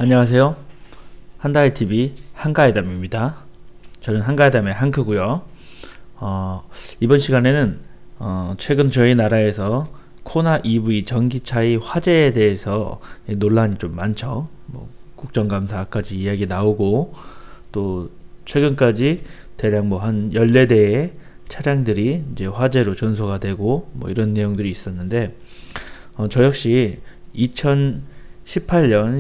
안녕하세요. 한가해TV 한가해담입니다. 저는 한가해담의 한크고요. 이번 시간에는 최근 저희 나라에서 코나 EV 전기차의 화재에 대해서 논란이 좀 많죠. 국정감사까지 이야기 나오고, 또 최근까지 대략 한 14대의 차량들이 이제 화재로 전소가 되고 이런 내용들이 있었는데, 저 역시 2018년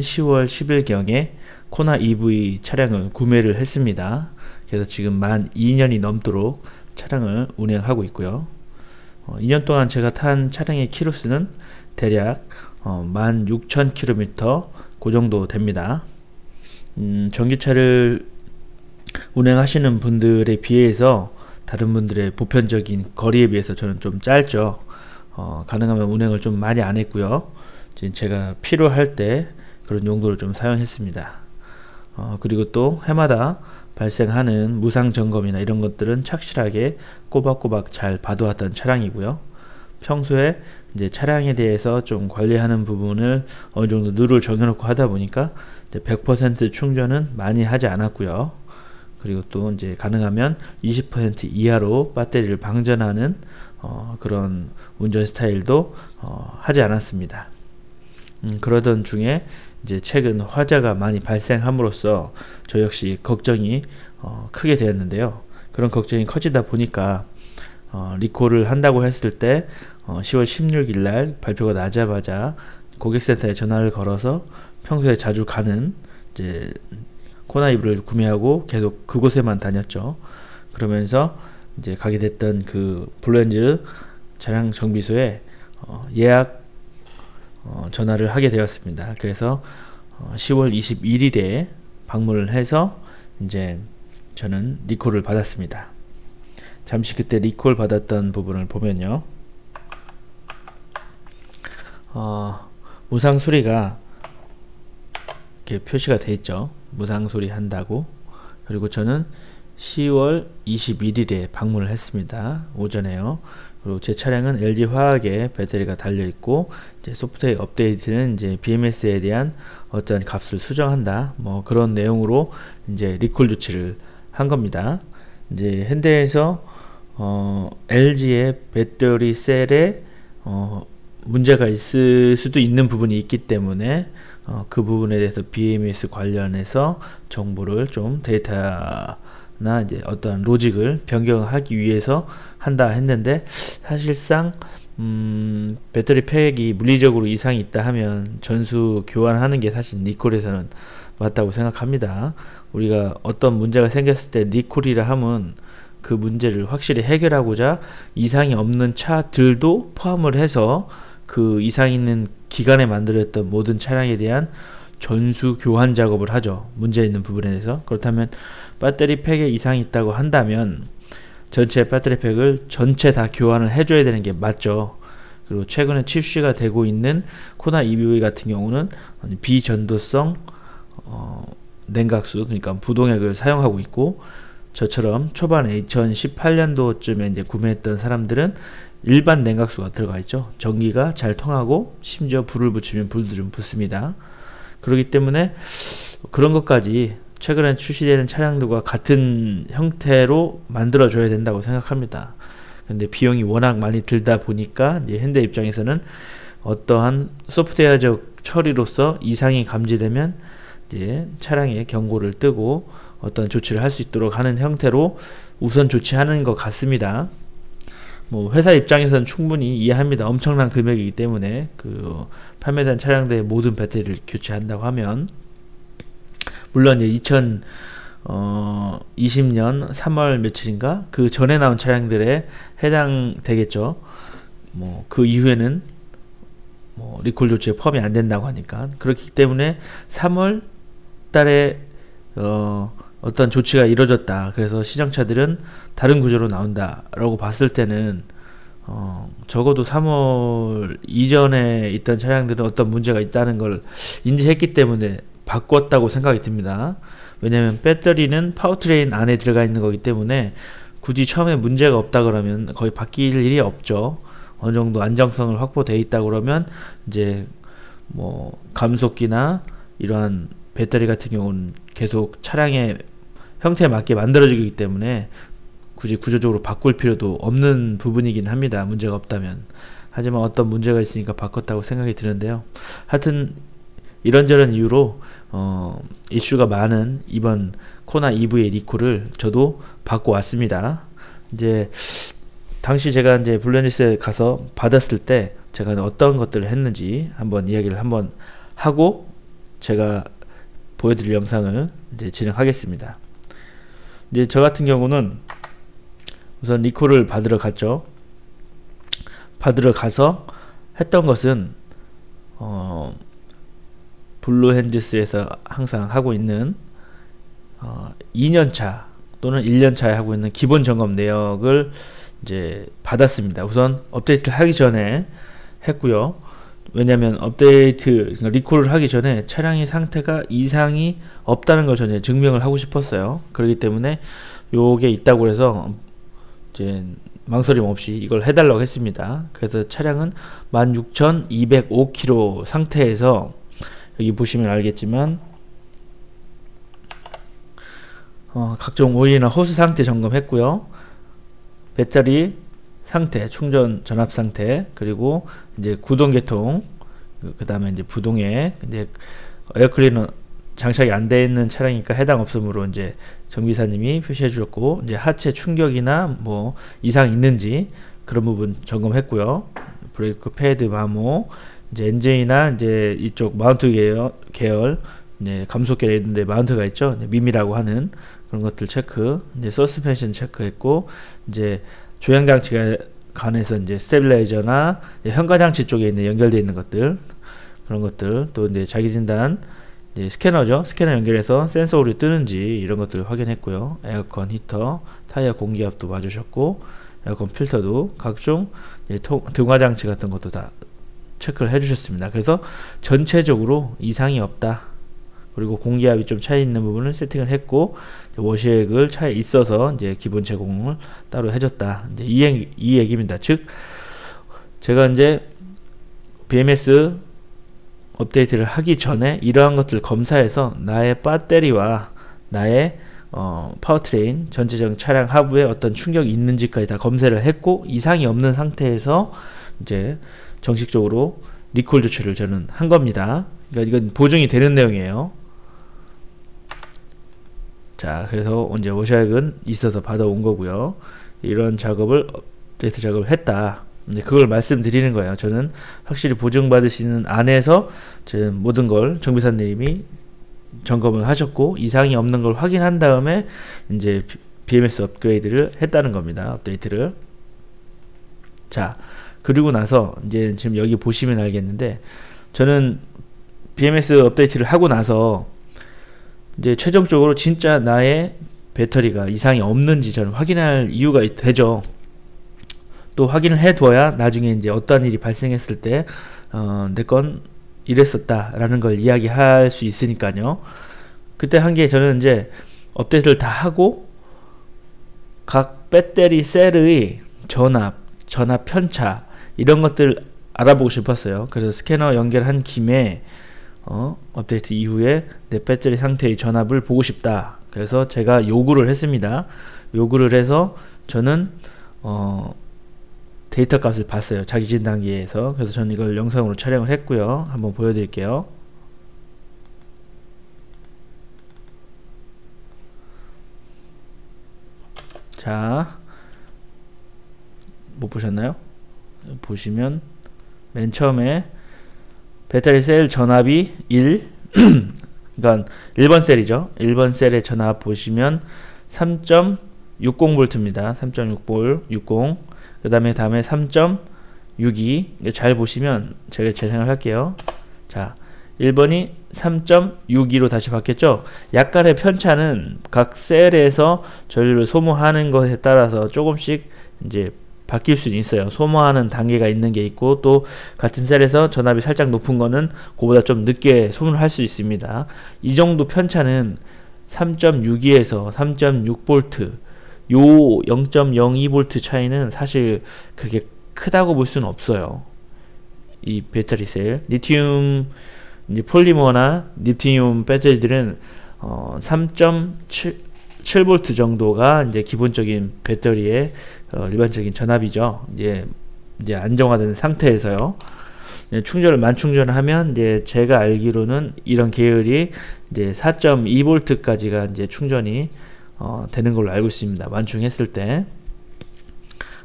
10월 10일경에 코나 EV 차량을 구매를 했습니다. 그래서 지금 만 2년이 넘도록 차량을 운행하고 있고요. 2년 동안 제가 탄 차량의 키로수는 대략 16,000km 그 정도 됩니다. 전기차를 운행하시는 분들에 비해서 다른 분들의 보편적인 거리에 비해서 저는 좀 짧죠. 가능하면 운행을 좀 많이 안 했고요. 지금 제가 필요할 때 그런 용도를 좀 사용했습니다. 그리고 또 해마다 발생하는 무상 점검이나 이런 것들은 착실하게 꼬박꼬박 잘 봐두었던 차량이고요. 평소에 이제 차량에 대해서 좀 관리하는 부분을 어느 정도 룰을 정해놓고 하다 보니까 100% 충전은 많이 하지 않았고요. 그리고 또 이제 가능하면 20% 이하로 배터리를 방전하는 그런 운전 스타일도 하지 않았습니다. 그러던 중에 이제 최근 화재가 많이 발생함으로써 저 역시 걱정이 크게 되었는데요. 그런 걱정이 커지다 보니까 리콜을 한다고 했을 때 10월 16일 날 발표가 나자마자 고객센터에 전화를 걸어서 평소에 자주 가는 이제 코나 EV를 구매하고 계속 그곳에만 다녔죠. 그러면서 이제 가게 됐던 그 블루엔즈 차량 정비소에 예약 전화를 하게 되었습니다. 그래서 10월 21일에 방문을 해서 이제 저는 리콜을 받았습니다. 잠시 그때 리콜 받았던 부분을 보면요, 무상 수리가 이렇게 표시가 되어 있죠. 무상 수리 한다고. 그리고 저는 10월 21일에 방문을 했습니다. 오전에요. 그리고 제 차량은 LG 화학의 배터리가 달려 있고, 이제 소프트웨어 업데이트는 이제 BMS에 대한 어떤 값을 수정한다, 그런 내용으로 이제 리콜 조치를 한 겁니다. 이제 현대에서 LG의 배터리 셀에 문제가 있을 수도 있는 부분이 있기 때문에 그 부분에 대해서 BMS 관련해서 정보를 좀 데이터나 이제 어떤 로직을 변경하기 위해서 한다 했는데, 사실상 배터리 팩이 물리적으로 이상이 있다 하면 전수 교환하는 게 사실 니콜에서는 맞다고 생각합니다. 우리가 어떤 문제가 생겼을 때 니콜이라 하면 그 문제를 확실히 해결하고자 이상이 없는 차들도 포함을 해서 그 이상 있는 기간에 만들었던 모든 차량에 대한 전수 교환 작업을 하죠. 문제 있는 부분에 대해서. 그렇다면 배터리 팩에 이상이 있다고 한다면 전체 배터리 팩을 전체 다 교환을 해줘야 되는 게 맞죠. 그리고 최근에 출시가 되고 있는 코나 EV 같은 경우는 비전도성 냉각수, 그러니까 부동액을 사용하고 있고, 저처럼 초반에 2018년도쯤에 이제 구매했던 사람들은 일반 냉각수가 들어가 있죠. 전기가 잘 통하고 심지어 불을 붙이면 불도 좀 붙습니다. 그렇기 때문에 그런 것까지 최근에 출시되는 차량들과 같은 형태로 만들어 줘야 된다고 생각합니다. 근데 비용이 워낙 많이 들다 보니까 이제 현대 입장에서는 어떠한 소프트웨어적 처리로서 이상이 감지되면 이제 차량에 경고를 뜨고 어떤 조치를 할 수 있도록 하는 형태로 우선 조치하는 것 같습니다. 회사 입장에서는 충분히 이해합니다. 엄청난 금액이기 때문에 그 판매된 차량들의 모든 배터리를 교체한다고 하면, 물론 2020년 3월 며칠인가 그 전에 나온 차량들에 해당되겠죠. 그 이후에는 리콜 조치에 포함이 안 된다고 하니까. 그렇기 때문에 3월 달에 어떤 조치가 이루어졌다, 그래서 시장차들은 다른 구조로 나온다 라고 봤을 때는 적어도 3월 이전에 있던 차량들은 어떤 문제가 있다는 걸 인지했기 때문에 바꿨다고 생각이 듭니다. 왜냐하면 배터리는 파워트레인 안에 들어가 있는 거기 때문에 굳이 처음에 문제가 없다 그러면 거의 바뀔 일이 없죠. 어느 정도 안정성을 확보되어 있다 그러면 이제 감속기나 이러한 배터리 같은 경우는 계속 차량의 형태에 맞게 만들어지기 때문에 굳이 구조적으로 바꿀 필요도 없는 부분이긴 합니다. 문제가 없다면. 하지만 어떤 문제가 있으니까 바꿨다고 생각이 드는데요. 하여튼 이런저런 이유로 이슈가 많은 이번 코나 EV의 리콜을 저도 받고 왔습니다. 이제 당시 제가 이제 블루엔지스에 가서 받았을 때 제가 어떤 것들을 했는지 한번 이야기를 한번 하고 제가 보여드릴 영상을 이제 진행하겠습니다. 이제 저 같은 경우는 우선 리콜을 받으러 갔죠. 받으러 가서 했던 것은 블루엔지스에서 항상 하고 있는 2년차 또는 1년차에 하고 있는 기본 점검 내역을 이제 받았습니다. 우선 업데이트를 하기 전에 했고요. 왜냐면 업데이트, 그러니까 리콜을 하기 전에 차량의 상태가 이상이 없다는 걸 전에 증명을 하고 싶었어요. 그렇기 때문에 요게 있다고 해서 이제 망설임 없이 이걸 해달라고 했습니다. 그래서 차량은 16,205km 상태에서 여기 보시면 알겠지만 각종 오일이나 호스 상태 점검했고요. 배터리 상태, 충전 전압 상태, 그리고 이제 구동 계통, 그 다음에 이제 부동에 이제 에어클리너 장착이 안 돼 있는 차량이니까 해당 없음으로 이제 정비사님이 표시해 주셨고, 이제 하체 충격이나 뭐 이상 있는지 그런 부분 점검했고요. 브레이크 패드 마모, 이제 엔진이나 이제 이쪽 마운트 계열 이제 감속계에 있는데 마운트가 있죠. 미미라고 하는 그런 것들 체크, 이제 서스펜션 체크했고, 이제 조향 장치가 관해서 이제 스테빌라이저나 현가 장치 쪽에 있는 연결되어 있는 것들, 그런 것들, 또 이제 자기 진단, 이제 스캐너죠. 스캐너 연결해서 센서 오류 뜨는지 이런 것들을 확인했고요. 에어컨 히터, 타이어 공기압도 봐주셨고, 에어컨 필터도 각종 등화 장치 같은 것도 다 체크를 해주셨습니다. 그래서 전체적으로 이상이 없다. 그리고 공기압이 좀 차이 있는 부분을 세팅을 했고, 워시액을 차에 있어서 이제 기본 제공을 따로 해줬다. 이제 이 얘기입니다. 즉, 제가 이제 BMS 업데이트를 하기 전에 이러한 것들을 검사해서 나의 배터리와 나의 파워트레인 전체적 차량 하부에 어떤 충격이 있는지까지 다 검사를 했고, 이상이 없는 상태에서 이제 정식적으로 리콜 조치를 저는 한 겁니다. 그러니까 이건 보증이 되는 내용이에요. 자, 그래서 이제 워시액은 있어서 받아온 거고요. 이런 작업을 업데이트 작업을 했다. 이제 그걸 말씀드리는 거예요. 저는 확실히 보증받으시는 안에서 제 모든 걸 정비사님이 점검을 하셨고, 이상이 없는 걸 확인한 다음에 이제 BMS 업그레이드를 했다는 겁니다. 업데이트를. 자, 그리고 나서 이제 지금 여기 보시면 알겠는데, 저는 BMS 업데이트를 하고 나서 이제 최종적으로 진짜 나의 배터리가 이상이 없는지 저는 확인할 이유가 되죠. 또 확인을 해둬야 나중에 이제 어떠한 일이 발생했을 때 내 건 이랬었다 라는 걸 이야기할 수 있으니까요. 그때 한 게 저는 이제 업데이트를 다 하고 각 배터리 셀의 전압 편차 이런 것들 알아보고 싶었어요. 그래서 스캐너 연결한 김에 업데이트 이후에 내 배터리 상태의 전압을 보고 싶다. 그래서 제가 요구를 했습니다. 요구를 해서 저는 데이터 값을 봤어요. 자기 진단기에서. 그래서 저는 이걸 영상으로 촬영을 했고요. 한번 보여드릴게요. 자, 못 보셨나요? 보시면 맨 처음에 배터리 셀 전압이 1 그러니까 1번 셀이죠. 1번 셀의 전압 보시면 3.60V입니다. 3.60 그 다음에 3.62 잘 보시면 제가 재생을 할게요. 자, 1번이 3.62로 다시 바뀌었죠. 약간의 편차는 각 셀에서 전류를 소모하는 것에 따라서 조금씩 이제 바뀔 수는 있어요. 소모하는 단계가 있는 게 있고, 또 같은 셀에서 전압이 살짝 높은 거는 그보다 좀 늦게 소모를 할 수 있습니다. 이 정도 편차는 3.62에서 3.6V 요 0.02V 차이는 사실 그렇게 크다고 볼 수는 없어요. 이 배터리 셀 리튬 이제 폴리머나 리튬 배터리들은 3.7V 정도가 이제 기본적인 배터리의 일반적인 전압이죠. 이제 안정화된 상태에서요. 충전을 만충전을 하면 이제 제가 알기로는 이런 계열이 이제 4.2V까지가 이제 충전이 되는 걸로 알고 있습니다. 완충했을 때.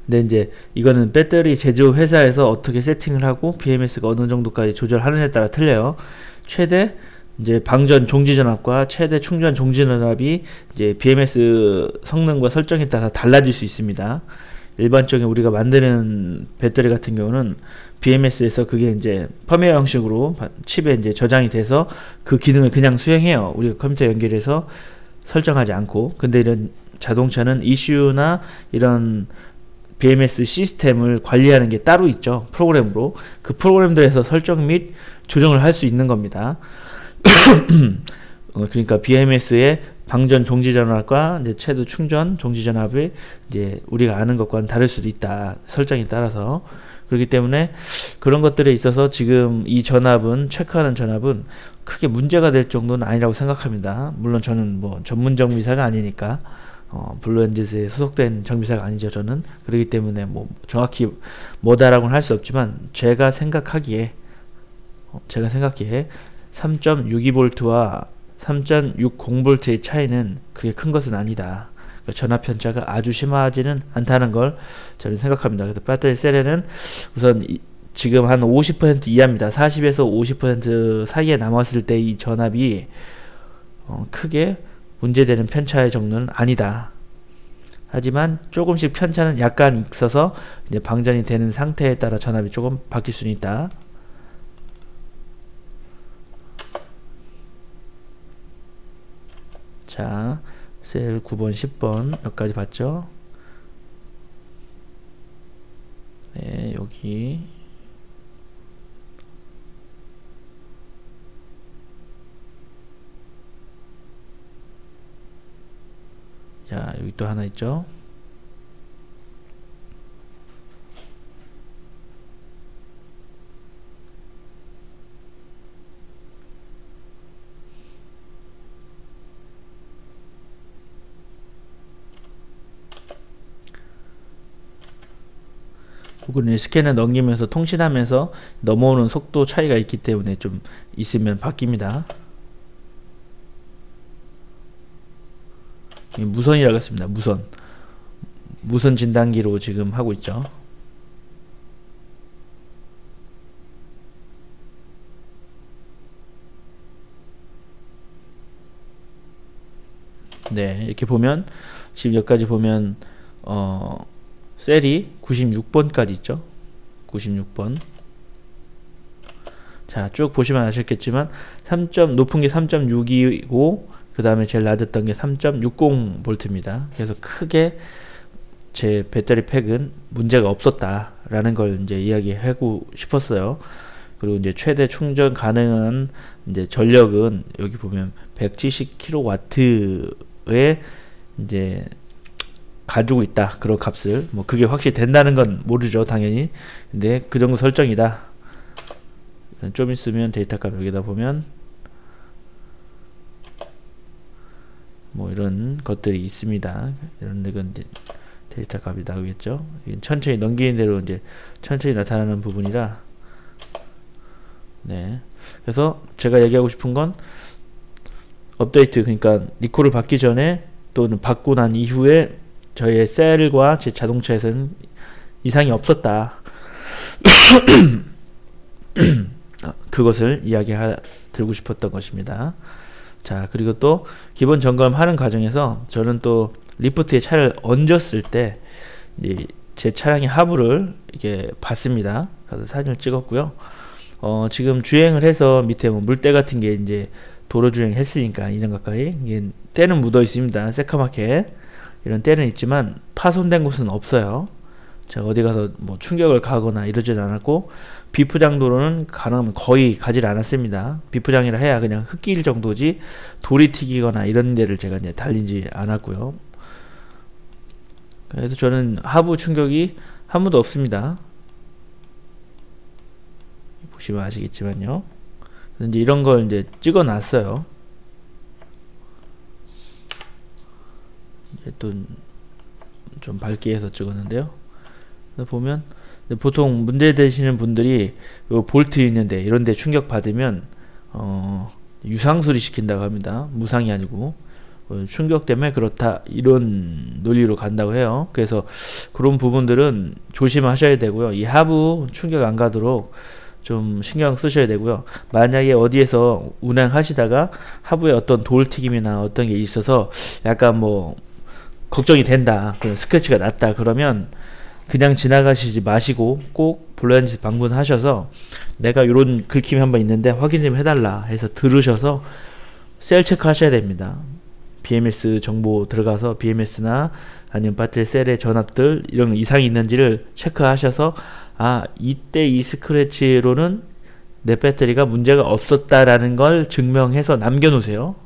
근데 이제 이거는 배터리 제조 회사에서 어떻게 세팅을 하고 BMS가 어느 정도까지 조절하느냐에 따라 틀려요. 최대 이제 방전 종지 전압과 최대 충전 종지 전압이 이제 BMS 성능과 설정에 따라 달라질 수 있습니다. 일반적인 우리가 만드는 배터리 같은 경우는 BMS에서 그게 이제 펌웨어 형식으로 칩에 이제 저장이 돼서 그 기능을 그냥 수행해요. 우리가 컴퓨터 연결해서 설정하지 않고. 근데 이런 자동차는 ECU나 이런 BMS 시스템을 관리하는 게 따로 있죠. 프로그램으로. 그 프로그램들에서 설정 및 조정을 할 수 있는 겁니다. 그러니까 BMS의 방전 종지 전압과 이제 최대 충전 종지 전압이 이제 우리가 아는 것과는 다를 수도 있다. 설정에 따라서. 그렇기 때문에 그런 것들에 있어서 지금 이 전압은 체크하는 전압은 크게 문제가 될 정도는 아니라고 생각합니다. 물론 저는 뭐 전문 정비사가 아니니까 블루엔젯에 소속된 정비사가 아니죠. 저는. 그렇기 때문에 뭐 정확히 뭐다라고는 할 수 없지만 제가 생각하기에 3.62V와 3.60V의 차이는 그렇게 큰 것은 아니다. 그러니까 전압 편차가 아주 심하지는 않다는 걸 저는 생각합니다. 그래서 배터리 셀에는 우선 지금 한 50% 이하입니다. 40에서 50% 사이에 남았을 때 이 전압이 크게 문제되는 편차의 정도는 아니다. 하지만 조금씩 편차는 약간 있어서 이제 방전이 되는 상태에 따라 전압이 조금 바뀔 수는 있다. 자, 셀 9번, 10번 여기까지 봤죠? 네, 여기 자, 여기 또 하나 있죠? 혹은 스캔을 넘기면서 통신하면서 넘어오는 속도 차이가 있기 때문에 좀 있으면 바뀝니다. 무선이라고 했습니다. 무선 진단기로 지금 하고 있죠. 네, 이렇게 보면 지금 여기까지 보면 셀이 96번까지 있죠. 96번. 자, 쭉 보시면 아시겠지만 높은 게 3.6이고 그 다음에 제일 낮았던 게 3.60V입니다. 그래서 크게 제 배터리 팩은 문제가 없었다 라는 걸 이제 이야기하고 싶었어요. 그리고 이제 최대 충전 가능한 이제 전력은 여기 보면 170kW의 이제 가지고 있다. 그런 값을. 뭐 그게 확실히 된다는 건 모르죠. 당연히. 근데 그 정도 설정이다. 좀 있으면 데이터 값 여기다 보면 뭐 이런 것들이 있습니다. 이런 건 이제 데이터 값이 나오겠죠. 천천히 넘기는 대로 이제 천천히 나타나는 부분이라. 네. 그래서 제가 얘기하고 싶은 건 업데이트, 그러니까 리콜을 받기 전에 또는 받고 난 이후에 저희의 셀과 제 자동차에서는 이상이 없었다. 그것을 드리고 싶었던 것입니다. 자, 그리고 또 기본 점검하는 과정에서 저는 또 리프트에 차를 얹었을 때 제 차량의 하부를 이렇게 봤습니다. 그래서 사진을 찍었고요. 지금 주행을 해서 밑에 뭐 물때 같은 게 이제 도로 주행했으니까 이전 가까이 이게 때는 묻어 있습니다. 새카맣게 이런 때는 있지만 파손된 곳은 없어요. 제가 어디 가서 뭐 충격을 가거나 이러진 않았고, 비포장 도로는 가능하면 거의 가지 않았습니다. 비포장이라 해야 그냥 흙길 정도지 돌이 튀기거나 이런 데를 제가 이제 달리지 않았고요. 그래서 저는 하부 충격이 한 번도 없습니다. 보시면 아시겠지만요. 이제 이런 걸 이제 찍어 놨어요. 이제 또 좀 밝게 해서 찍었는데요. 보면 보통 문제 되시는 분들이 요 볼트 있는데 이런데 충격 받으면 유상수리 시킨다고 합니다. 무상이 아니고 충격 때문에 그렇다 이런 논리로 간다고 해요. 그래서 그런 부분들은 조심하셔야 되고요. 이 하부 충격 안 가도록 좀 신경 쓰셔야 되고요. 만약에 어디에서 운행하시다가 하부에 어떤 돌튀김이나 어떤 게 있어서 약간 뭐 걱정이 된다, 스크래치가 났다 그러면 그냥 지나가시지 마시고 꼭 블라인드 방문하셔서 내가 이런 긁힘이 한번 있는데 확인 좀 해달라 해서 들으셔서 셀 체크 하셔야 됩니다. BMS 정보 들어가서 BMS나 아니면 배터리 셀의 전압들 이런 이상이 있는지를 체크하셔서 아, 이때 이 스크래치로는 내 배터리가 문제가 없었다라는 걸 증명해서 남겨놓으세요.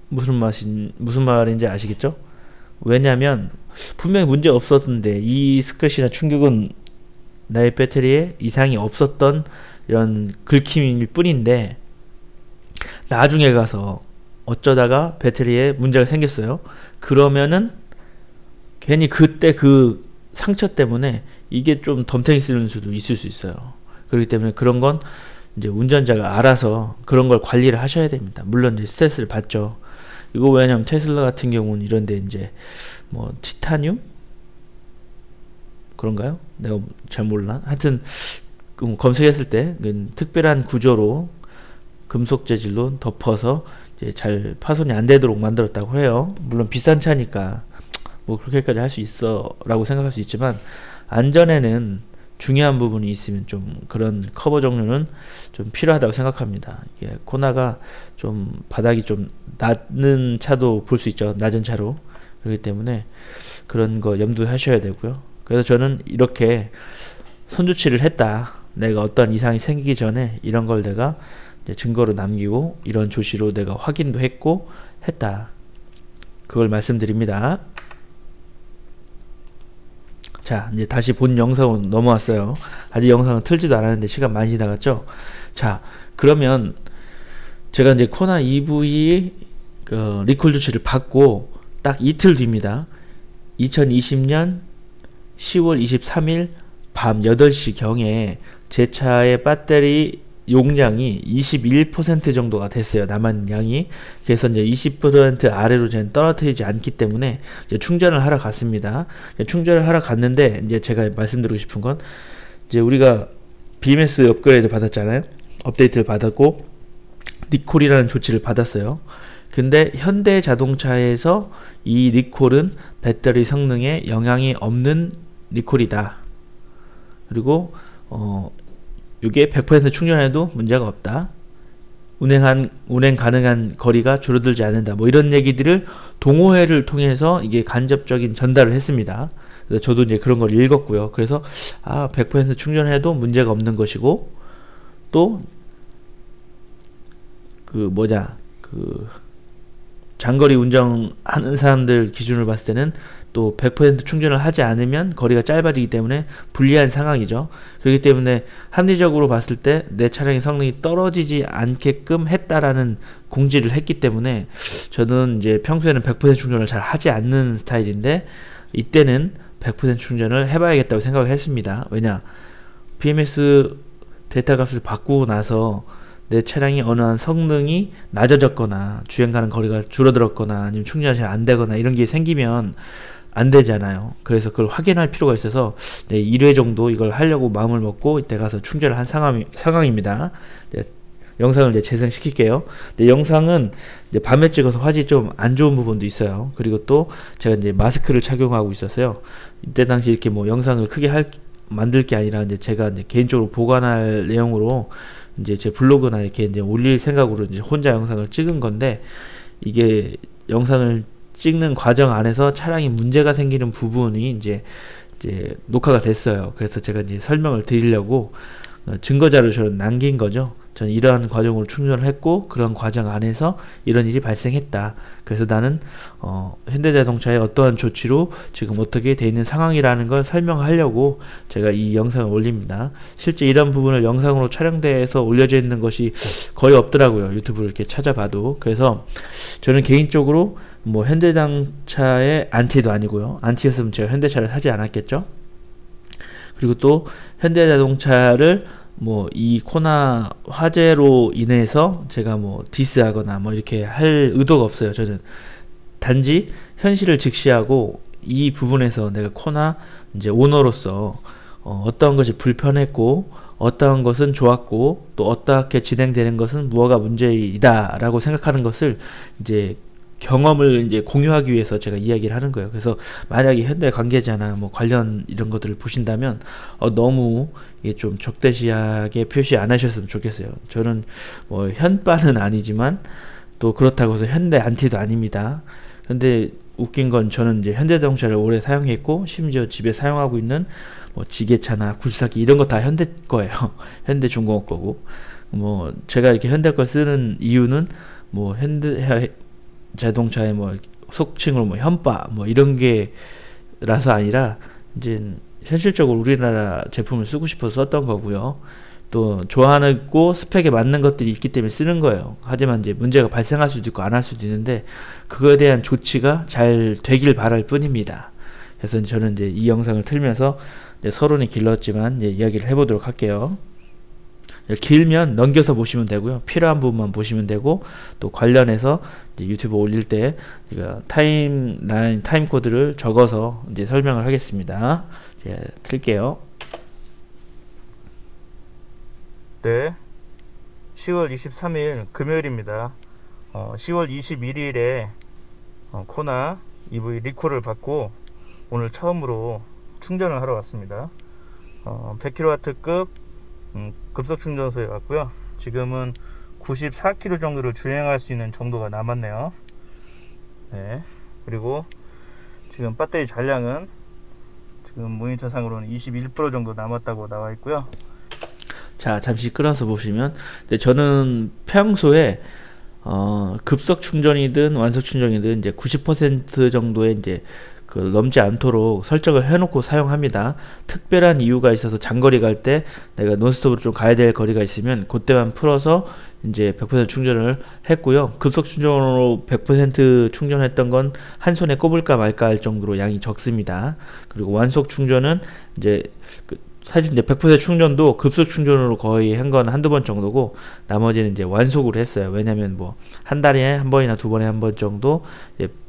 무슨 말인지 아시겠죠? 왜냐면 분명히 문제 없었는데 이 스크래치나 충격은 나의 배터리에 이상이 없었던 이런 긁힘일 뿐인데 나중에 가서 어쩌다가 배터리에 문제가 생겼어요. 그러면은 괜히 그때 그 상처 때문에 이게 좀 덤탱이 쓰는 수도 있을 수 있어요. 그렇기 때문에 그런 건 이제 운전자가 알아서 그런 걸 관리를 하셔야 됩니다. 물론 이제 스트레스를 받죠. 이거 왜냐면 테슬라 같은 경우는 이런데 이제 뭐 티타늄 그런가요? 내가 잘 몰라. 하여튼 검색했을 때 특별한 구조로 금속 재질로 덮어서 이제 잘 파손이 안 되도록 만들었다고 해요. 물론 비싼 차니까 뭐 그렇게까지 할 수 있어 라고 생각할 수 있지만 안전에는 중요한 부분이 있으면 좀 그런 커버 종류는 좀 필요하다고 생각합니다. 이게 코나가 좀 바닥이 좀 낮은 차도 볼 수 있죠. 낮은 차로. 그렇기 때문에 그런 거 염두하셔야 되고요. 그래서 저는 이렇게 손조치를 했다. 내가 어떤 이상이 생기기 전에 이런 걸 내가 이제 증거로 남기고 이런 조치로 내가 확인도 했고 했다. 그걸 말씀드립니다. 자, 이제 다시 본 영상으로 넘어왔어요. 아직 영상은 틀지도 않았는데 시간 많이 지나갔죠? 자, 그러면 제가 이제 코나 EV 리콜 조치를 받고 딱 이틀 뒤입니다. 2020년 10월 23일 밤 8시 경에 제 차의 배터리 용량이 21% 정도가 됐어요. 남은 양이. 그래서 이제 20% 아래로 떨어뜨리지 않기 때문에 이제 충전을 하러 갔습니다. 충전을 하러 갔는데 이제 제가 말씀드리고 싶은 건 이제 우리가 BMS 업그레이드 받았잖아요. 업데이트를 받았고 리콜이라는 조치를 받았어요. 근데 현대 자동차에서 이 리콜은 배터리 성능에 영향이 없는 리콜이다. 그리고 이게 100% 충전해도 문제가 없다. 운행 가능한 거리가 줄어들지 않는다. 뭐 이런 얘기들을 동호회를 통해서 이게 간접적인 전달을 했습니다. 그래서 저도 이제 그런 걸 읽었고요. 그래서 100% 충전해도 문제가 없는 것이고 또 장거리 운전하는 사람들 기준으로 봤을 때는 또 100% 충전을 하지 않으면 거리가 짧아지기 때문에 불리한 상황이죠. 그렇기 때문에 합리적으로 봤을 때 내 차량의 성능이 떨어지지 않게끔 했다라는 공지를 했기 때문에 저는 이제 평소에는 100% 충전을 잘 하지 않는 스타일인데 이때는 100% 충전을 해봐야겠다고 생각을 했습니다. 왜냐? BMS 데이터 값을 바꾸고 나서 내 차량이 어느 한 성능이 낮아졌거나 주행 가는 거리가 줄어들었거나 아니면 충전이 잘 안되거나 이런 게 생기면 안 되잖아요. 그래서 그걸 확인할 필요가 있어서 1회 정도 이걸 하려고 마음을 먹고 이때 가서 충전을 한 상황입니다. 영상을 이제 재생시킬게요. 영상은 이제 밤에 찍어서 화질이 좀 안 좋은 부분도 있어요. 그리고 또 제가 이제 마스크를 착용하고 있었어요. 이때 당시 이렇게 뭐 영상을 크게 만들 게 아니라 이제 제가 이제 개인적으로 보관할 내용으로 이제 제 블로그나 이렇게 이제 올릴 생각으로 이제 혼자 영상을 찍은 건데 이게 영상을 찍는 과정 안에서 차량이 문제가 생기는 부분이 이제 녹화가 됐어요. 그래서 제가 이제 설명을 드리려고 증거자료 저는 남긴 거죠. 전 이러한 과정으로 충전을 했고 그런 과정 안에서 이런 일이 발생했다. 그래서 나는 현대자동차의 어떠한 조치로 지금 어떻게 돼 있는 상황이라는 걸 설명하려고 제가 이 영상을 올립니다. 실제 이런 부분을 영상으로 촬영돼서 올려져 있는 것이 거의 없더라고요. 유튜브를 이렇게 찾아봐도. 그래서 저는 개인적으로 뭐 현대자동차의 안티도 아니고요. 안티였으면 제가 현대차를 사지 않았겠죠. 그리고 또 현대자동차를 뭐 이 코나 화재로 인해서 제가 뭐 디스하거나 뭐 이렇게 할 의도가 없어요. 저는 단지 현실을 직시하고 이 부분에서 내가 코나 이제 오너로서 어떤 것이 불편했고 어떠한 것은 좋았고 또 어떻게 진행되는 것은 무엇가 문제이다 라고 생각하는 것을 이제 경험을 이제 공유하기 위해서 제가 이야기를 하는 거예요. 그래서 만약에 현대 관계자나 뭐 관련 이런 것들을 보신다면 너무 이게 좀 적대시하게 표시 안 하셨으면 좋겠어요. 저는 뭐 현빠는 아니지만 또 그렇다고 해서 현대 안티도 아닙니다. 근데 웃긴 건 저는 이제 현대자동차를 오래 사용했고 심지어 집에 사용하고 있는 뭐 지게차나 굴삭기 이런 거 다 현대 거예요. 현대중공업 거고 뭐 제가 이렇게 현대 거 쓰는 이유는 뭐 현대 자동차의 뭐 속칭으로 뭐 현빠 뭐 이런 게라서 아니라 이제 현실적으로 우리나라 제품을 쓰고 싶어서 썼던 거고요. 또 좋아하고 스펙에 맞는 것들이 있기 때문에 쓰는 거예요. 하지만 이제 문제가 발생할 수도 있고 안 할 수도 있는데 그거에 대한 조치가 잘 되길 바랄 뿐입니다. 그래서 저는 이제 이 영상을 틀면서 이제 서론이 길었지만 이제 이야기를 해보도록 할게요. 길면 넘겨서 보시면 되고요. 필요한 부분만 보시면 되고 또 관련해서 이제 유튜브 올릴 때 제가 타임라인 타임 코드를 적어서 이제 설명을 하겠습니다. 제가 틀게요. 네, 10월 23일 금요일입니다. 10월 21일에 코나 EV 리콜을 받고 오늘 처음으로 충전을 하러 왔습니다. 100kW급 급속 충전소에 왔고요. 지금은 94km 정도를 주행할 수 있는 정도가 남았네요. 네, 그리고 지금 배터리 잔량은 지금 모니터상으로는 21% 정도 남았다고 나와 있고요. 자, 잠시 끌어서 보시면 저는 평소에 급속 충전이든 완속 충전이든 이제 90% 정도의 이제 넘지 않도록 설정을 해놓고 사용합니다. 특별한 이유가 있어서 장거리 갈 때 내가 논스톱으로 좀 가야 될 거리가 있으면 그때만 풀어서 이제 100% 충전을 했고요. 급속 충전으로 100% 충전했던 건 한 손에 꼽을까 말까 할 정도로 양이 적습니다. 그리고 완속 충전은 이제 사실 이제 100% 충전도 급속 충전으로 거의 한 건 한두 번 정도고 나머지는 이제 완속으로 했어요. 왜냐면 뭐 한 달에 한 번이나 두 번에 한 번 정도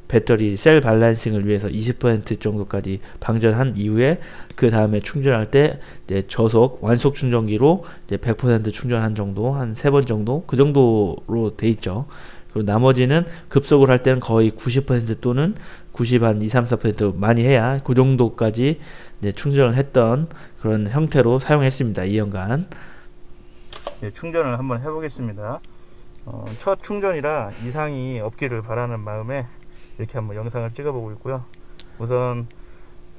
배터리 셀 밸런싱을 위해서 20% 정도까지 방전한 이후에 그 다음에 충전할 때 이제 저속 완속 충전기로 이제 100% 충전한 정도 한 3번 정도 그 정도로 돼 있죠. 그리고 나머지는 급속을 할 때는 거의 90% 또는 90 한 2, 3, 4% 많이 해야 그 정도까지 이제 충전을 했던 그런 형태로 사용했습니다. 2년간. 네, 충전을 한번 해보겠습니다. 첫 충전이라 이상이 없기를 바라는 마음에 이렇게 한번 영상을 찍어보고 있고요. 우선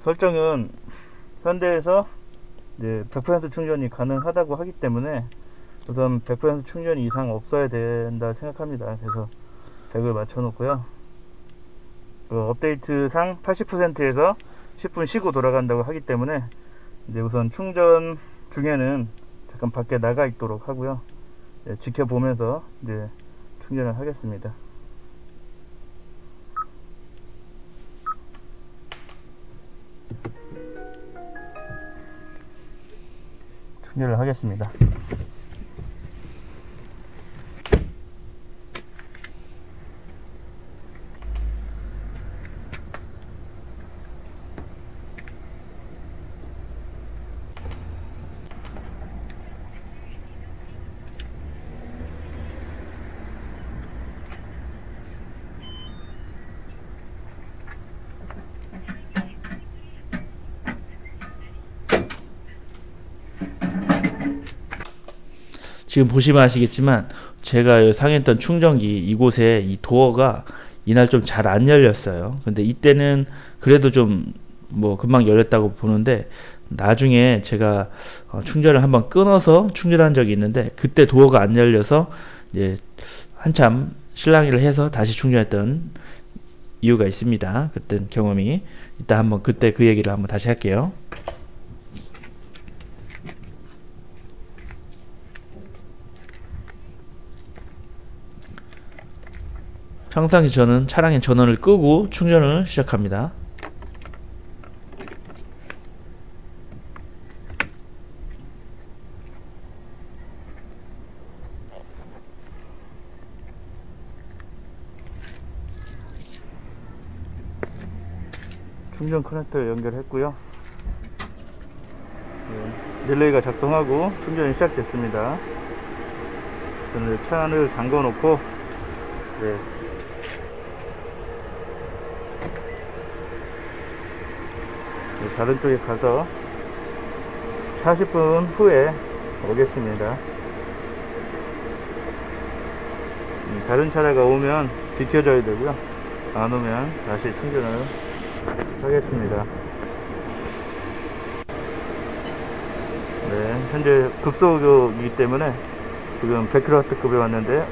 설정은 현대에서 이제 100% 충전이 가능하다고 하기 때문에 우선 100% 충전 이상 없어야 된다 생각합니다. 그래서 100을 맞춰 놓고요. 업데이트상 80%에서 10분 쉬고 돌아간다고 하기 때문에 이제 우선 충전 중에는 잠깐 밖에 나가 있도록 하고요. 지켜보면서 이제 충전을 하겠습니다. 충전을 하겠습니다. 지금 보시면 아시겠지만 제가 상했던 충전기 이곳에 이 도어가 이날 좀 잘 안 열렸어요. 근데 이때는 그래도 좀 뭐 금방 열렸다고 보는데 나중에 제가 충전을 한번 끊어서 충전한 적이 있는데 그때 도어가 안 열려서 이제 한참 실랑이를 해서 다시 충전했던 이유가 있습니다. 그때 경험이. 이따 한번 그때 그 얘기를 한번 다시 할게요. 평상시 저는 차량의 전원을 끄고 충전을 시작합니다. 충전 커넥터를 연결했고요. 릴레이가 작동하고 충전이 시작됐습니다. 저는 차 안을 잠궈 놓고 다른 쪽에 가서 40분 후에 오겠습니다. 다른 차례가 오면 비켜줘야 되고요. 안 오면 다시 충전을 하겠습니다. 현재 급속이기 때문에 지금 100kW급에 왔는데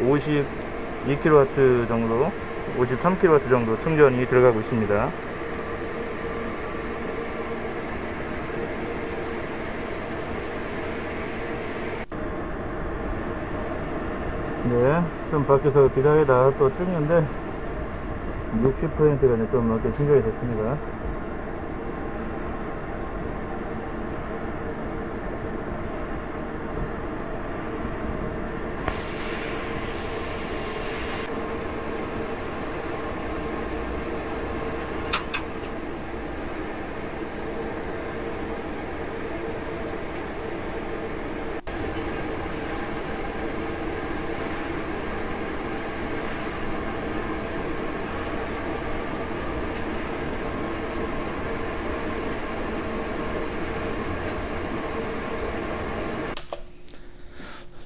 52kW 정도, 53kW 정도 충전이 들어가고 있습니다. 좀 밖에서 기다리다 또 뜨는데 60%가 좀 넘게 충전이 됐습니다.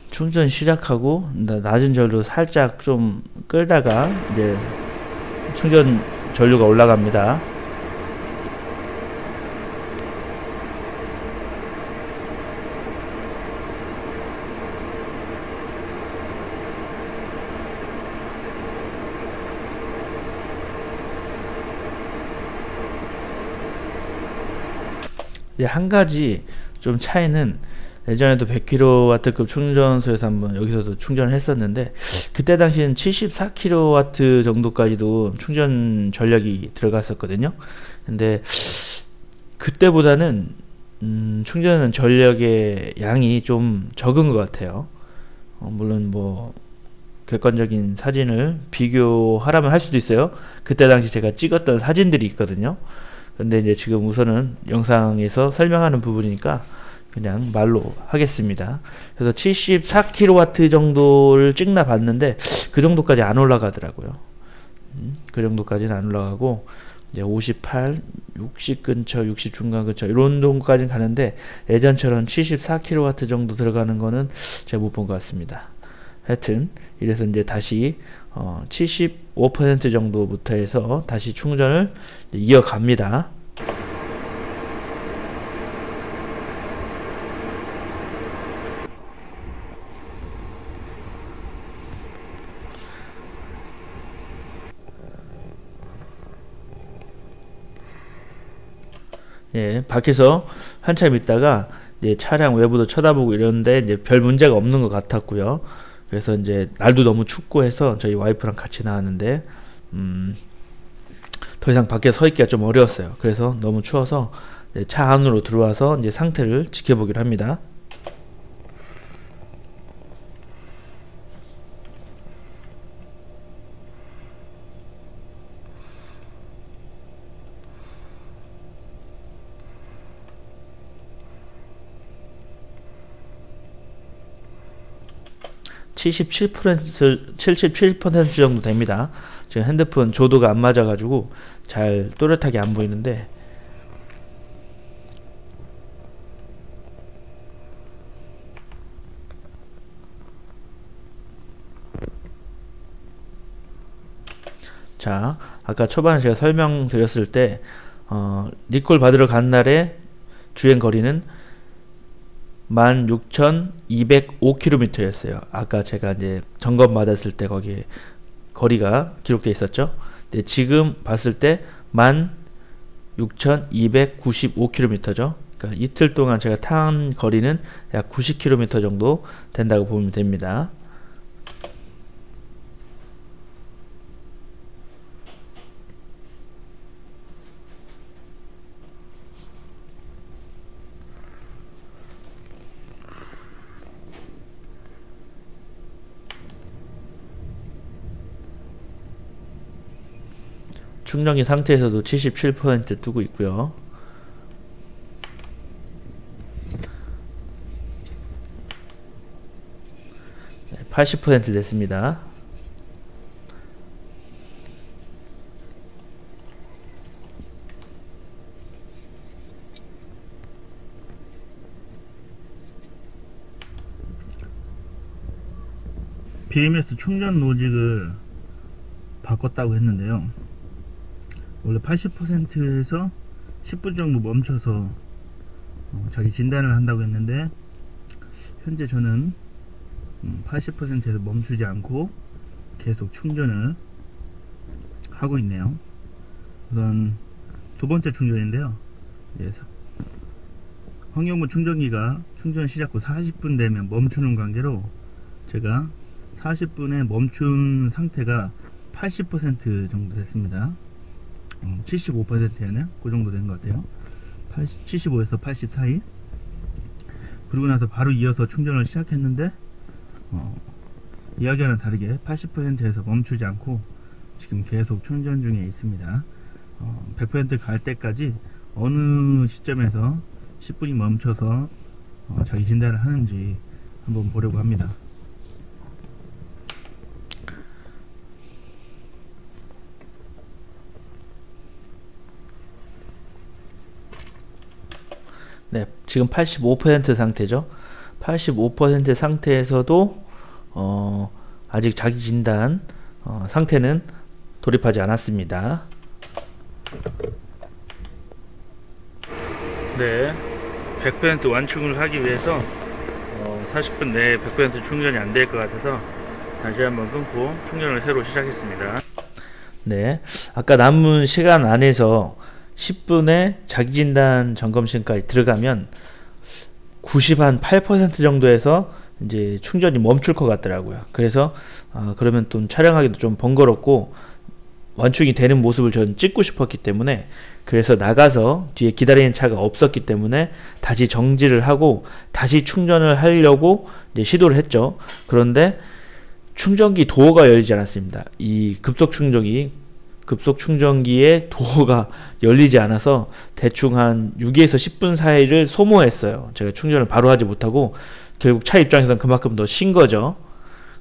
충전 시작하고 낮은 전류 살짝 좀 끌다가 이제 충전 전류가 올라갑니다. 이제 한 가지 좀 차이는, 예전에도 100kW급 충전소에서 한번 여기서도 충전을 했었는데 그때 당시에는 74kW 정도까지도 충전 전력이 들어갔었거든요. 근데 그때보다는 충전 전력의 양이 좀 적은 것 같아요. 물론 뭐 객관적인 사진을 비교하라면 할 수도 있어요. 그때 당시 제가 찍었던 사진들이 있거든요. 근데 이제 지금 우선은 영상에서 설명하는 부분이니까 그냥 말로 하겠습니다. 그래서 74kW 정도를 찍나 봤는데 그 정도까지 안 올라가더라고요. 그 정도까지는 안 올라가고 이제 58, 60 근처, 60 중간 근처 이런 정도까지는 가는데 예전처럼 74kW 정도 들어가는 거는 제가 못 본 것 같습니다. 하여튼 이래서 이제 다시 75% 정도부터 해서 다시 충전을 이어갑니다. 예, 밖에서 한참 있다가 이제 차량 외부도 쳐다보고 이러는데 이제 별 문제가 없는 것 같았고요. 그래서 이제 날도 너무 춥고 해서 저희 와이프랑 같이 나왔는데 더 이상 밖에 서 있기가 좀 어려웠어요. 그래서 너무 추워서 이제 차 안으로 들어와서 이제 상태를 지켜보기로 합니다. (77% 정도 됩니다. 지금 핸드폰 조도가 안 맞아 가지고 잘 또렷하게 안 보이는데 자, 아까 초반에 제가 설명드렸을 때 리콜 받으러 간 날에 주행 거리는 16,205km였어요. 아까 제가 이제 점검 받았을 때 거기에 거리가 기록되어 있었죠. 근데 지금 봤을 때 16,295km죠. 그러니까 이틀 동안 제가 탄 거리는 약 90km 정도 된다고 보면 됩니다. 충전기 상태에서도 77% 뜨고 있고요. 네, 80% 됐습니다. BMS 충전 로직을 바꿨다고 했는데요. 원래 80%에서 10분 정도 멈춰서 자기 진단을 한다고 했는데, 현재 저는 80%에서 멈추지 않고 계속 충전을 하고 있네요. 우선 두 번째 충전인데요. 환경부 충전기가 충전 시작 후 40분 되면 멈추는 관계로 제가 40분에 멈춘 상태가 80% 정도 됐습니다. 75%였네요. 그 정도 된 것 같아요. 75에서 80 사이. 그러고 나서 바로 이어서 충전을 시작했는데 이야기와는 다르게 80%에서 멈추지 않고 지금 계속 충전 중에 있습니다. 100% 갈 때까지 어느 시점에서 10분이 멈춰서 자기 진단을 하는지 한번 보려고 합니다. 네, 지금 85% 상태죠. 85% 상태에서도 아직 자기 진단 상태는 돌입하지 않았습니다. 네, 100% 완충을 하기 위해서 40분 내에 100% 충전이 안 될 것 같아서 다시 한번 끊고 충전을 새로 시작했습니다. 네, 아까 남은 시간 안에서 10분에 자기진단 점검실까지 들어가면 98% 정도에서 이제 충전이 멈출 것 같더라고요. 그래서 그러면 또 촬영하기도 좀 번거롭고 완충이 되는 모습을 저는 찍고 싶었기 때문에, 그래서 나가서 뒤에 기다리는 차가 없었기 때문에 다시 정지를 하고 다시 충전을 하려고 이제 시도를 했죠. 그런데 충전기 도어가 열리지 않았습니다. 이 급속 충전기의 도어가 열리지 않아서 대충 한 6에서 10분 사이를 소모했어요. 제가 충전을 바로 하지 못하고 결국 차 입장에서는 그만큼 더 쉰 거죠.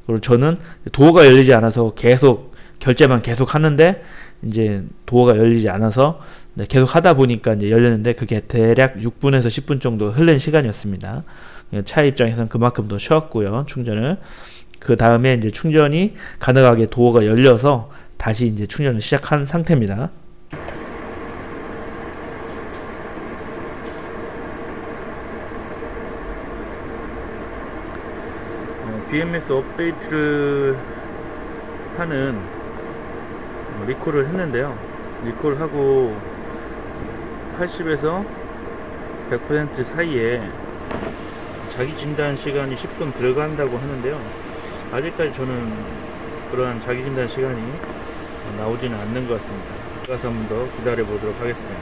그리고 저는 도어가 열리지 않아서 계속 결제만 계속 하는데 이제 도어가 열리지 않아서 계속 하다 보니까 이제 열렸는데, 그게 대략 6분에서 10분 정도 흐른 시간이었습니다. 차 입장에서는 그만큼 더 쉬었고요, 충전을. 그 다음에 이제 충전이 가능하게 도어가 열려서 다시 이제 충전을 시작한 상태입니다. BMS 업데이트를 하는 리콜을 했는데요. 리콜하고 80에서 100% 사이에 자기 진단 시간이 10분 들어간다고 하는데요. 아직까지 저는 그러한 자기 진단 시간이 나오지는 않는 것 같습니다. 가서 한 번 더 기다려 보도록 하겠습니다.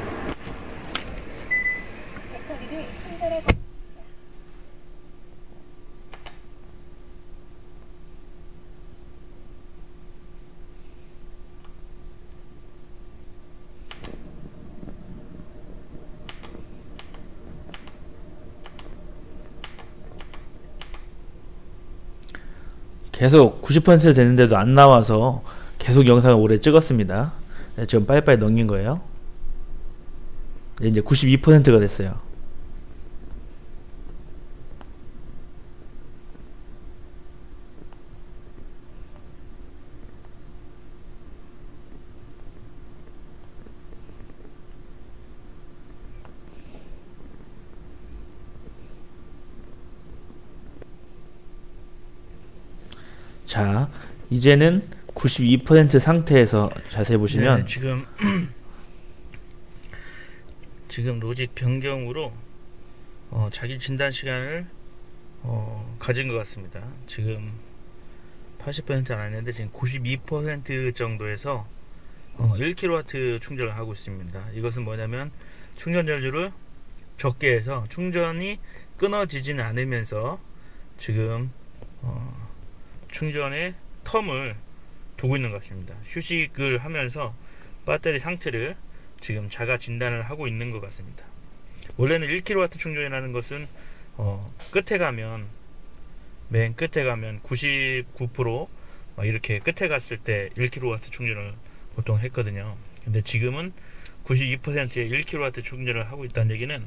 배터리를 충전해 계속 90% 됐는데도 안 나와서 계속 영상을 오래 찍었습니다. 네, 지금 빨리빨리 넘긴 거예요. 이제 92%가 됐어요. 자, 이제는 92% 상태에서 자세히 보시면 네, 지금 로직 변경으로 자기 진단 시간을 가진 것 같습니다. 지금 80%는 아닌데 지금 92% 정도에서 1kW 충전을 하고 있습니다. 이것은 뭐냐면 충전 전류를 적게 해서 충전이 끊어지지는 않으면서 지금 충전의 텀을 두고 있는 것 같습니다. 휴식을 하면서 배터리 상태를 지금 자가 진단을 하고 있는 것 같습니다. 원래는 1kW 충전이라는 것은 끝에 가면, 맨 끝에 가면 99% 이렇게 끝에 갔을 때 1kW 충전을 보통 했거든요. 근데 지금은 92%의 1kW 충전을 하고 있다는 얘기는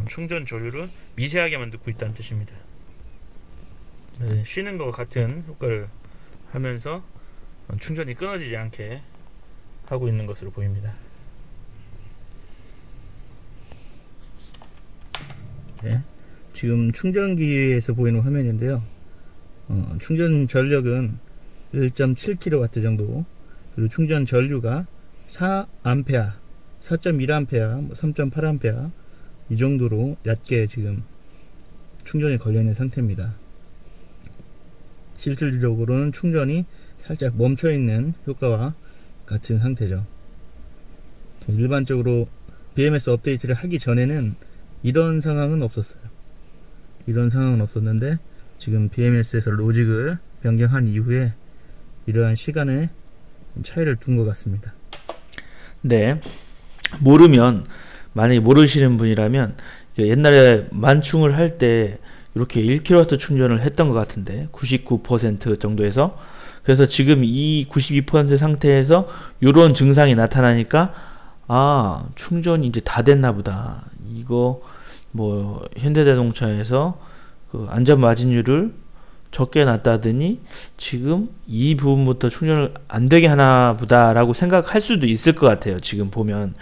충전 전류를 미세하게만 넣고 있다는 뜻입니다. 쉬는 것 같은 효과를 하면서 충전이 끊어지지 않게 하고 있는 것으로 보입니다. 네, 지금 충전기에서 보이는 화면인데요. 충전 전력은 1.7kW 정도, 그리고 충전 전류가 4A, 4.1A, 3.8A 이 정도로 얕게 지금 충전이 걸려 있는 상태입니다. 실질적으로는 충전이 살짝 멈춰 있는 효과와 같은 상태죠. 일반적으로 BMS 업데이트를 하기 전에는 이런 상황은 없었어요. 이런 상황은 없었는데 지금 BMS에서 로직을 변경한 이후에 이러한 시간의 차이를 둔 것 같습니다. 네, 만약에 모르시는 분이라면 옛날에 만충을 할 때 이렇게 1kW 충전을 했던 것 같은데 99% 정도에서, 그래서 지금 이 92% 상태에서 이런 증상이 나타나니까 충전이 이제 다 됐나 보다. 이거 뭐 현대자동차에서 그 안전 마진율을 적게 놨다더니 지금 이 부분부터 충전을 안 되게 하나 보다 라고 생각할 수도 있을 것 같아요. 지금 보면.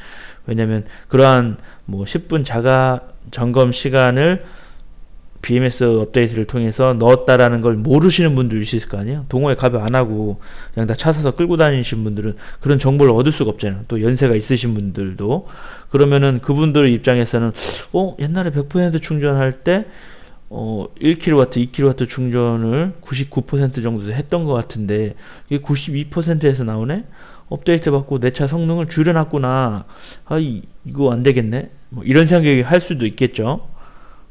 왜냐면 그러한 뭐 10분 자가 점검 시간을 BMS 업데이트를 통해서 넣었다라는 걸 모르시는 분들 있을 거 아니에요. 동호회 가입 안 하고 그냥 다 차 사서 끌고 다니신 분들은 그런 정보를 얻을 수가 없잖아요. 또 연세가 있으신 분들도. 그러면은 그분들 입장에서는 옛날에 100% 충전할 때 1kW, 2kW 충전을 99% 정도 했던 것 같은데 이게 92%에서 나오네? 업데이트 받고 내 차 성능을 줄여놨구나. 이거 안 되겠네? 뭐 이런 생각이 할 수도 있겠죠.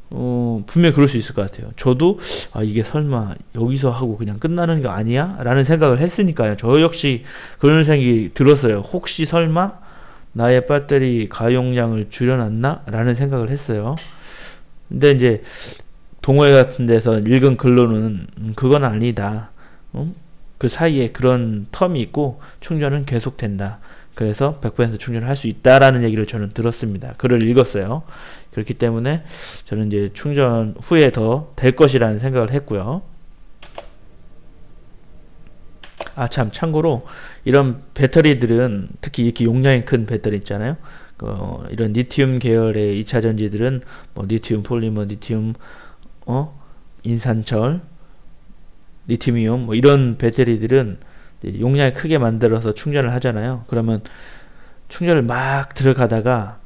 분명히 그럴 수 있을 것 같아요. 저도 이게 설마 여기서 하고 그냥 끝나는 거 아니야? 라는 생각을 했으니까요. 저 역시 그런 생각이 들었어요. 혹시 설마 나의 배터리 가용량을 줄여놨나? 라는 생각을 했어요. 근데 이제 동호회 같은 데서 읽은 글로는 그건 아니다. 그 사이에 그런 텀이 있고 충전은 계속된다. 그래서 100% 충전을 할 수 있다라는 얘기를 저는 들었습니다. 글을 읽었어요. 그렇기 때문에 저는 이제 충전 후에 더 될 것이라는 생각을 했고요. 참고로 이런 배터리들은 특히 이렇게 용량이 큰 배터리 있잖아요. 이런 리튬 계열의 2차 전지들은 뭐 리튬 폴리머, 리튬 인산철, 리튬이온 뭐 이런 배터리들은 용량을 크게 만들어서 충전을 하잖아요. 그러면 충전을 막 들어가다가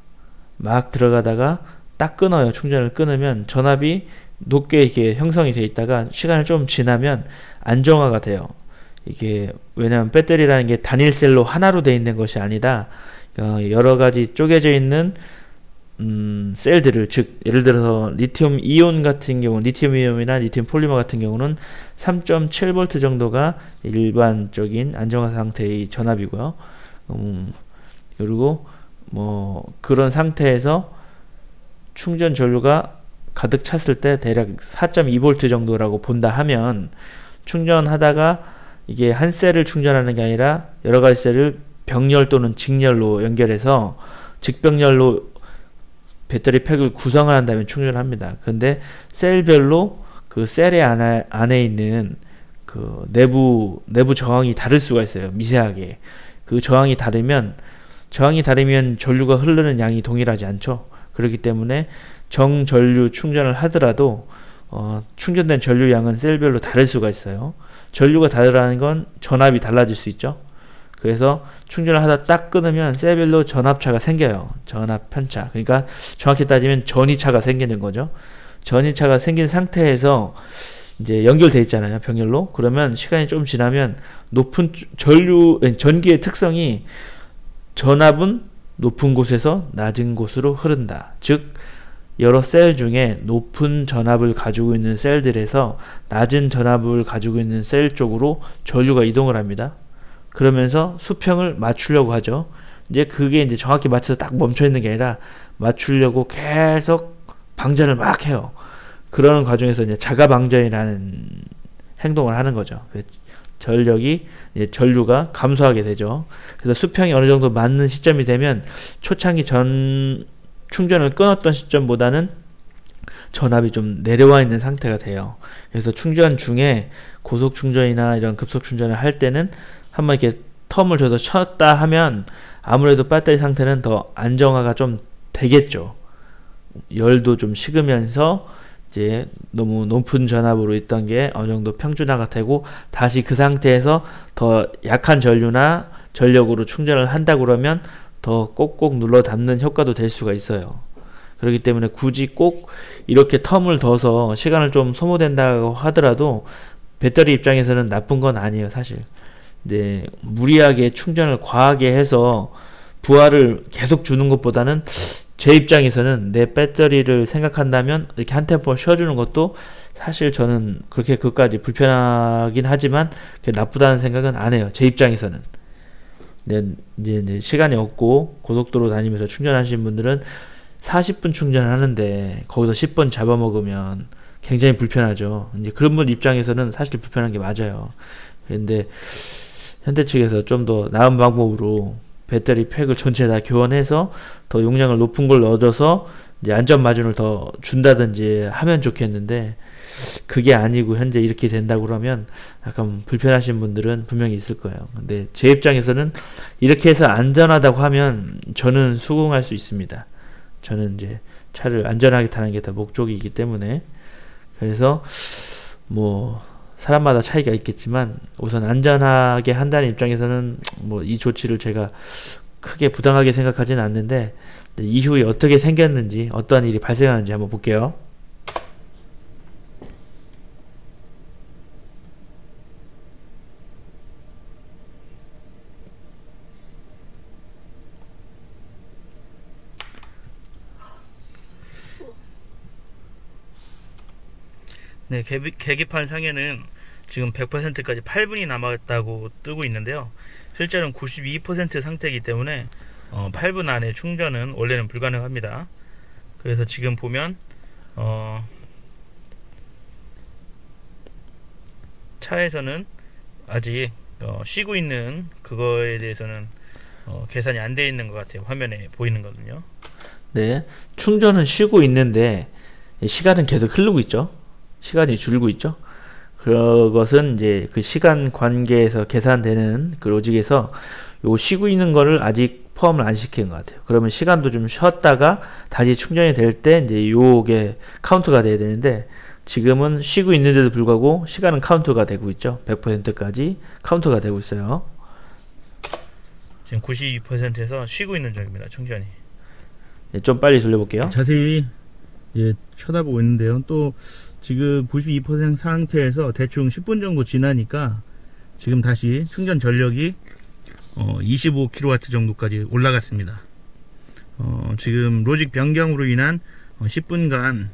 딱 끊어요. 충전을 끊으면 전압이 높게 이렇게 형성이 되어 있다가 시간을 좀 지나면 안정화가 돼요. 이게 왜냐하면 배터리라는 게 단일셀로 하나로 되어 있는 것이 아니다. 여러 가지 쪼개져 있는 셀들을, 즉 예를 들어서 리튬 이온 같은 경우, 리튬 이온이나 리튬 폴리머 같은 경우는 3.7V 정도가 일반적인 안정화 상태의 전압이고요. 그리고 뭐 그런 상태에서 충전 전류가 가득 찼을 때 대략 4.2V 정도라고 본다 하면, 충전하다가 이게 한 셀을 충전하는 게 아니라 여러 가지 셀을 병렬 또는 직렬로 연결해서 직병렬로 배터리 팩을 구성을 한 다음에 충전을 합니다. 근데 셀별로 그 셀의 안에 있는 그 내부 저항이 다를 수가 있어요. 미세하게. 그 저항이 다르면 전류가 흐르는 양이 동일하지 않죠. 그렇기 때문에 정전류 충전을 하더라도 충전된 전류 양은 셀별로 다를 수가 있어요. 전류가 다르다는 건 전압이 달라질 수 있죠. 그래서 충전을 하다 딱 끊으면 셀별로 전압차가 생겨요. 전압 편차. 그러니까 정확히 따지면 전이차가 생기는 거죠. 전이차가 생긴 상태에서 이제 연결돼 있잖아요, 병렬로. 그러면 시간이 좀 지나면 높은 전기의 특성이 전압은 높은 곳에서 낮은 곳으로 흐른다. 즉 여러 셀 중에 높은 전압을 가지고 있는 셀들에서 낮은 전압을 가지고 있는 셀 쪽으로 전류가 이동을 합니다. 그러면서 수평을 맞추려고 하죠. 이제 그게 이제 정확히 맞춰서 딱 멈춰 있는 게 아니라 맞추려고 계속 방전을 막 해요. 그러는 과정에서 이제 자가 방전이라는 행동을 하는 거죠. 전력이 이제 전류가 감소하게 되죠. 그래서 수평이 어느 정도 맞는 시점이 되면 초창기 충전을 끊었던 시점보다는 전압이 좀 내려와 있는 상태가 돼요. 그래서 충전 중에 고속 충전이나 이런 급속 충전을 할 때는 한번 이렇게 텀을 줘서 쳤다 하면 아무래도 배터리 상태는 더 안정화가 좀 되겠죠. 열도 좀 식으면서 이제 너무 높은 전압으로 있던 게 어느 정도 평준화가 되고 다시 그 상태에서 더 약한 전류나 전력으로 충전을 한다 그러면 더 꼭꼭 눌러 담는 효과도 될 수가 있어요. 그렇기 때문에 굳이 꼭 이렇게 텀을 둬서 시간을 좀 소모된다고 하더라도 배터리 입장에서는 나쁜 건 아니에요, 사실. 근데 무리하게 충전을 과하게 해서 부하를 계속 주는 것보다는 제 입장에서는 내 배터리를 생각한다면 이렇게 한 템포 쉬어주는 것도 사실 저는 그렇게 그까지 불편하긴 하지만 그게 나쁘다는 생각은 안 해요. 제 입장에서는. 이제 시간이 없고 고속도로 다니면서 충전하시는 분들은 40분 충전을 하는데 거기서 10분 잡아먹으면 굉장히 불편하죠. 이제 그런 분 입장에서는 사실 불편한 게 맞아요. 근데 현대 측에서 좀 더 나은 방법으로 배터리 팩을 전체 다 교환해서 더 용량을 높은 걸 넣어줘서 이제 안전 마진을 더 준다든지 하면 좋겠는데 그게 아니고 현재 이렇게 된다고 그러면 약간 불편하신 분들은 분명히 있을 거예요. 근데 제 입장에서는 이렇게 해서 안전하다고 하면 저는 수긍할 수 있습니다. 저는 이제 차를 안전하게 타는 게 더 목적이기 때문에. 그래서 뭐 사람마다 차이가 있겠지만 우선 안전하게 한다는 입장에서는 뭐 이 조치를 제가 크게 부당하게 생각하지는 않는데 이후에 어떻게 생겼는지 어떠한 일이 발생하는지 한번 볼게요. 네, 계기판 상에는 지금 100%까지 8분이 남았다고 뜨고 있는데요. 실제로는 92% 상태이기 때문에 8분 안에 충전은 원래는 불가능합니다. 그래서 지금 보면 차에서는 아직 쉬고 있는 그거에 대해서는 계산이 안 되어 있는 것 같아요. 화면에 보이는 거든요. 네, 충전은 쉬고 있는데 시간은 계속 흐르고 있죠. 시간이 줄고 있죠. 그것은 이제 그 시간 관계에서 계산되는 그 로직에서 요 쉬고 있는 거를 아직 포함을 안 시킨 것 같아요. 그러면 시간도 좀 쉬었다가 다시 충전이 될 때 이제 요게 카운트가 돼야 되는데 지금은 쉬고 있는데도 불구하고 시간은 카운트가 되고 있죠. 100%까지 카운트가 되고 있어요. 지금 92%에서 쉬고 있는 중입니다. 충전이. 네, 좀 빨리 돌려볼게요. 자세히 쳐다보고 있는데요. 또 지금 92% 상태에서 대충 10분 정도 지나니까 지금 다시 충전 전력이 25kW 정도까지 올라갔습니다. 지금 로직 변경으로 인한 10분간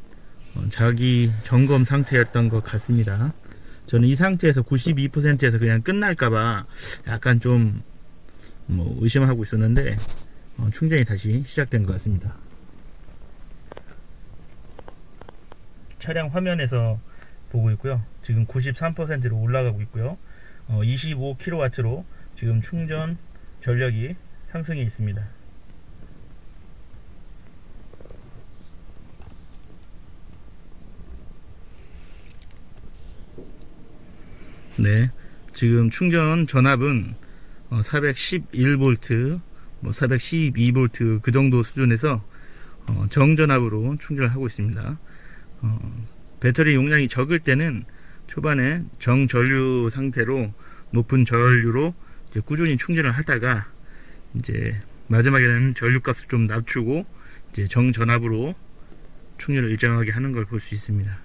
자기 점검 상태였던 것 같습니다. 저는 이 상태에서 92%에서 그냥 끝날까봐 약간 좀 의심하고 있었는데 충전이 다시 시작된 것 같습니다. 차량 화면에서 보고 있고요. 지금 93%로 올라가고 있고요. 25kW로 지금 충전 전력이 상승해 있습니다. 네, 지금 충전 전압은 411V, 412V 그 정도 수준에서 정전압으로 충전을 하고 있습니다. 배터리 용량이 적을 때는 초반에 정전류 상태로 높은 전류로 이제 꾸준히 충전을 하다가 이제 마지막에는 전류값을 좀 낮추고 이제 정전압으로 충전을 일정하게 하는 걸 볼 수 있습니다.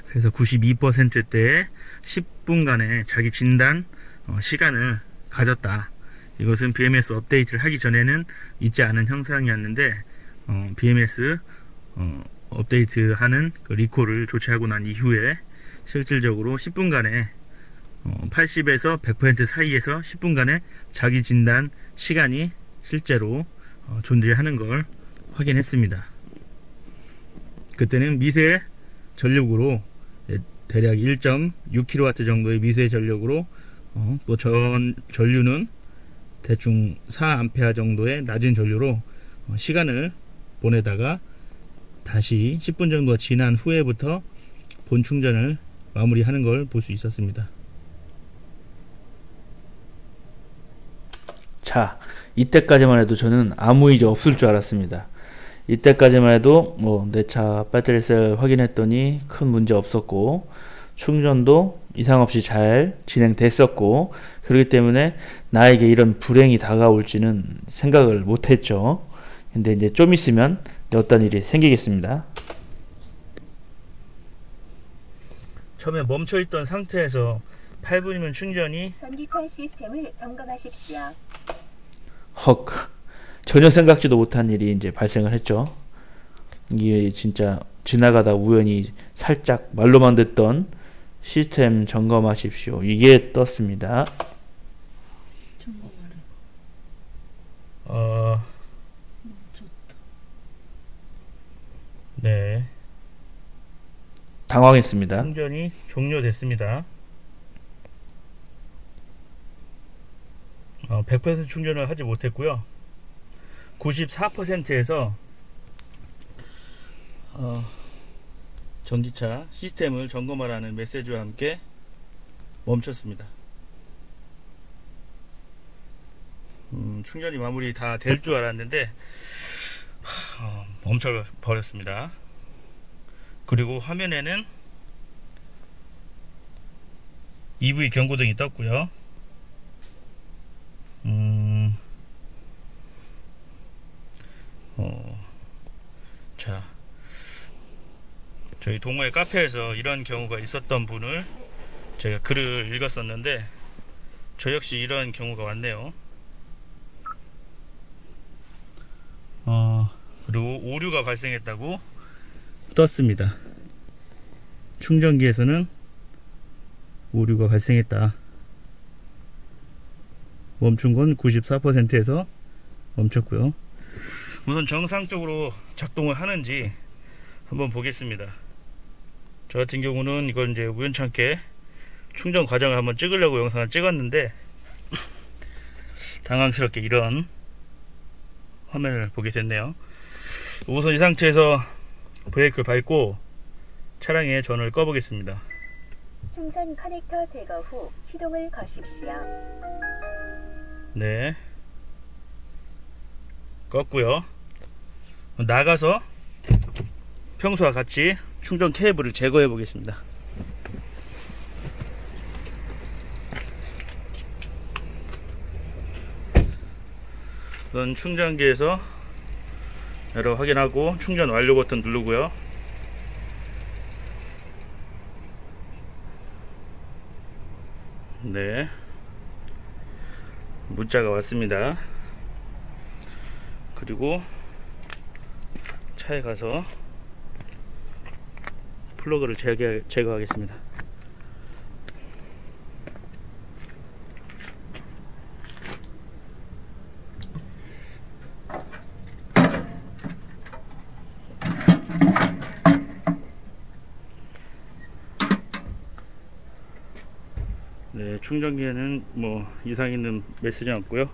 그래서 92%대의 10분간의 자기 진단 시간을 가졌다. 이것은 BMS 업데이트를 하기 전에는 있지 않은 현상이었는데 BMS 업데이트하는 그 리콜을 조치하고 난 이후에 실질적으로 10분간의 80에서 100% 사이에서 10분간의 자기 진단 시간이 실제로 존재하는 걸 확인했습니다. 그때는 미세 전력으로 대략 1.6kW 정도의 미세 전력으로 또 전류는 대충 4A 정도의 낮은 전류로 시간을 보내다가 다시 10분 정도 지난 후에부터 본 충전을 마무리하는 걸 볼 수 있었습니다. 자, 이때까지만 해도 저는 아무 일이 없을 줄 알았습니다. 이때까지만 해도 내 차 배터리 셀 확인했더니 큰 문제 없었고 충전도 이상 없이 잘 진행됐었고, 그렇기 때문에 나에게 이런 불행이 다가올지는 생각을 못했죠. 근데 이제 좀 있으면 어떤 일이 생기겠습니다. 처음에 멈춰있던 상태에서 8분이면 충전이 전기차 시스템을 점검하십시오. 헉, 전혀 생각지도 못한 일이 이제 발생을 했죠. 이게 진짜 지나가다 우연히 살짝 말로만 듣던 시스템 점검하십시오, 이게 떴습니다. 네, 당황했습니다. 충전이 종료됐습니다. 100% 충전을 하지 못했고요. 94%에서 전기차 시스템을 점검하라는 메시지와 함께 멈췄습니다. 충전이 마무리 다 될 줄 알았는데 멈춰 버렸습니다. 그리고 화면에는 EV 경고등이 떴고요. 자, 저희 동호회 카페에서 이런 경우가 있었던 분을 제가 글을 읽었었는데 저 역시 이런 경우가 왔네요. 그리고 오류가 발생했다고 떴습니다. 충전기에서는 오류가 발생했다. 멈춘 건 94%에서 멈췄고요. 우선 정상적으로 작동을 하는지 한번 보겠습니다. 저 같은 경우는 이건 이제 우연찮게 충전 과정을 한번 찍으려고 영상을 찍었는데 당황스럽게 이런 화면을 보게 됐네요. 우선 이 상태에서 브레이크를 밟고 차량의 전원을 꺼 보겠습니다. 충전 커넥터 제거 후 시동을 거십시오. 네, 껐고요. 나가서 평소와 같이 충전 케이블을 제거해 보겠습니다. 우선 충전기에서 여러 확인하고 충전 완료 버튼 누르고요. 네, 문자가 왔습니다. 그리고 차에 가서 플러그를 제거하겠습니다. 네, 충전기에는 뭐 이상 있는 메시지는 없고요.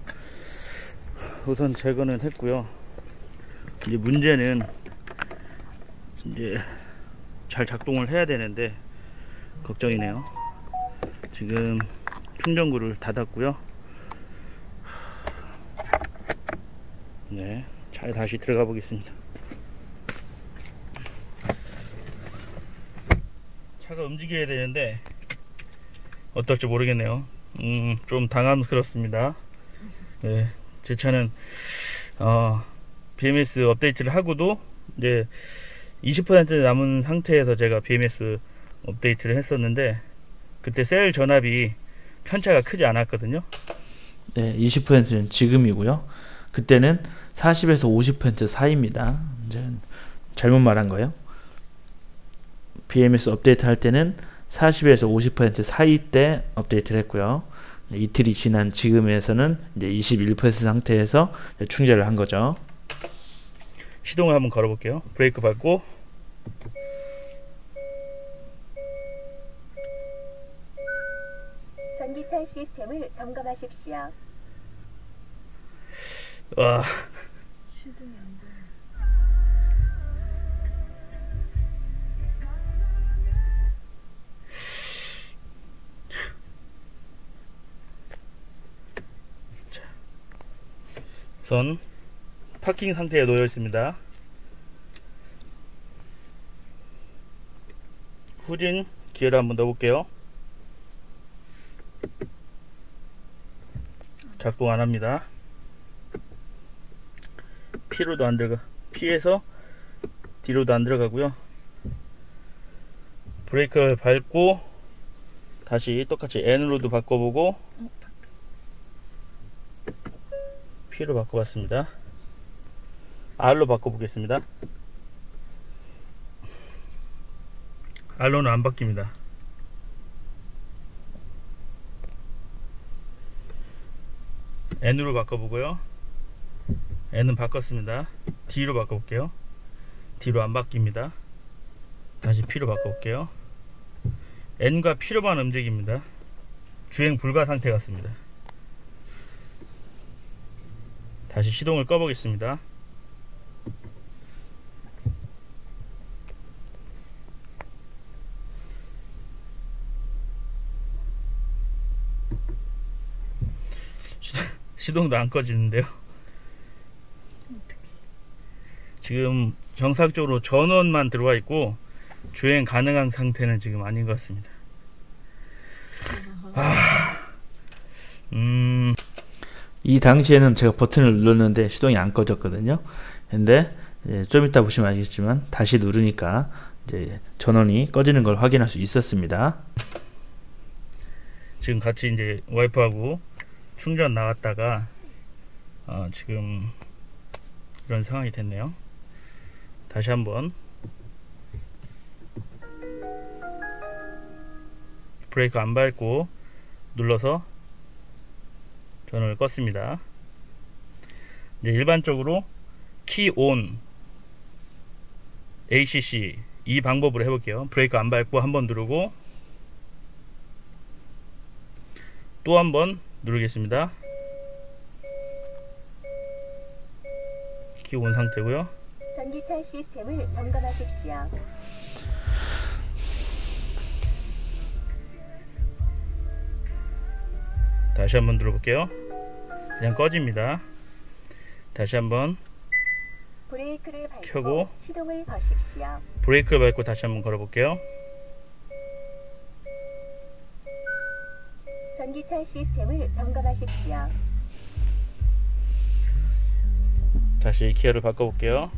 우선 제거는 했고요. 이제 문제는 이제 잘 작동을 해야 되는데 걱정이네요. 지금 충전구를 닫았고요. 네, 잘 다시 들어가 보겠습니다. 차가 움직여야 되는데 어떨지 모르겠네요. 좀 당황스럽습니다. 네, 제 차는 BMS 업데이트를 하고도 이제 20% 남은 상태에서 제가 BMS 업데이트를 했었는데 그때 셀 전압이 편차가 크지 않았거든요. 네, 20%는 지금이고요. 그때는 40에서 50% 사이입니다. 이제 잘못 말한 거예요. BMS 업데이트 할 때는 40에서 50% 사이 때 업데이트를 했고요. 이틀이 지난 지금에서는 이제 21% 상태에서 충전을 한 거죠. 시동을 한번 걸어 볼게요. 브레이크 밟고 전기차 시스템을 점검하십시오. 와, 시동이 안 보여. 우선 파킹 상태에 놓여 있습니다. 후진 기어를 한번 넣어볼게요. 작동 안 합니다. P로도 안 들어가, P에서 D로도 안 들어가고요. 브레이크를 밟고 다시 똑같이 N으로도 바꿔보고 P로 바꿔봤습니다. R로 바꿔보겠습니다. R로는 안 바뀝니다. N으로 바꿔보고요. N은 바꿨습니다. D로 바꿔볼게요. D로 안 바뀝니다. 다시 P로 바꿔볼게요. N과 P로만 움직입니다. 주행 불가 상태 같습니다. 다시 시동을 꺼보겠습니다. 시동도 안 꺼지는데요. 지금 정상적으로 전원만 들어와 있고 주행 가능한 상태는 지금 아닌 것 같습니다. 이 당시에는 제가 버튼을 눌렀는데 시동이 안 꺼졌거든요. 근데 좀 이따 보시면 알겠지만 다시 누르니까 이제 전원이 꺼지는 걸 확인할 수 있었습니다. 지금 같이 이제 와이프하고 충전 나왔다가 지금 이런 상황이 됐네요. 다시 한번 브레이크 안 밟고 눌러서 전원을 껐습니다. 이제 일반적으로 키 온 ACC 이 방법으로 해볼게요. 브레이크 안 밟고 한번 누르고 또 한번 누르겠습니다. 키 온 상태고요. 전기차 시스템을 점검하십시오. 다시 한번 눌러볼게요. 그냥 꺼집니다. 다시 한번 브레이크를 밟고 켜고 시동을 거십시오. 브레이크를 밟고 다시 한번 걸어볼게요. 전기차 시스템을 점검하십시오. 다시 기어를 바꿔볼게요.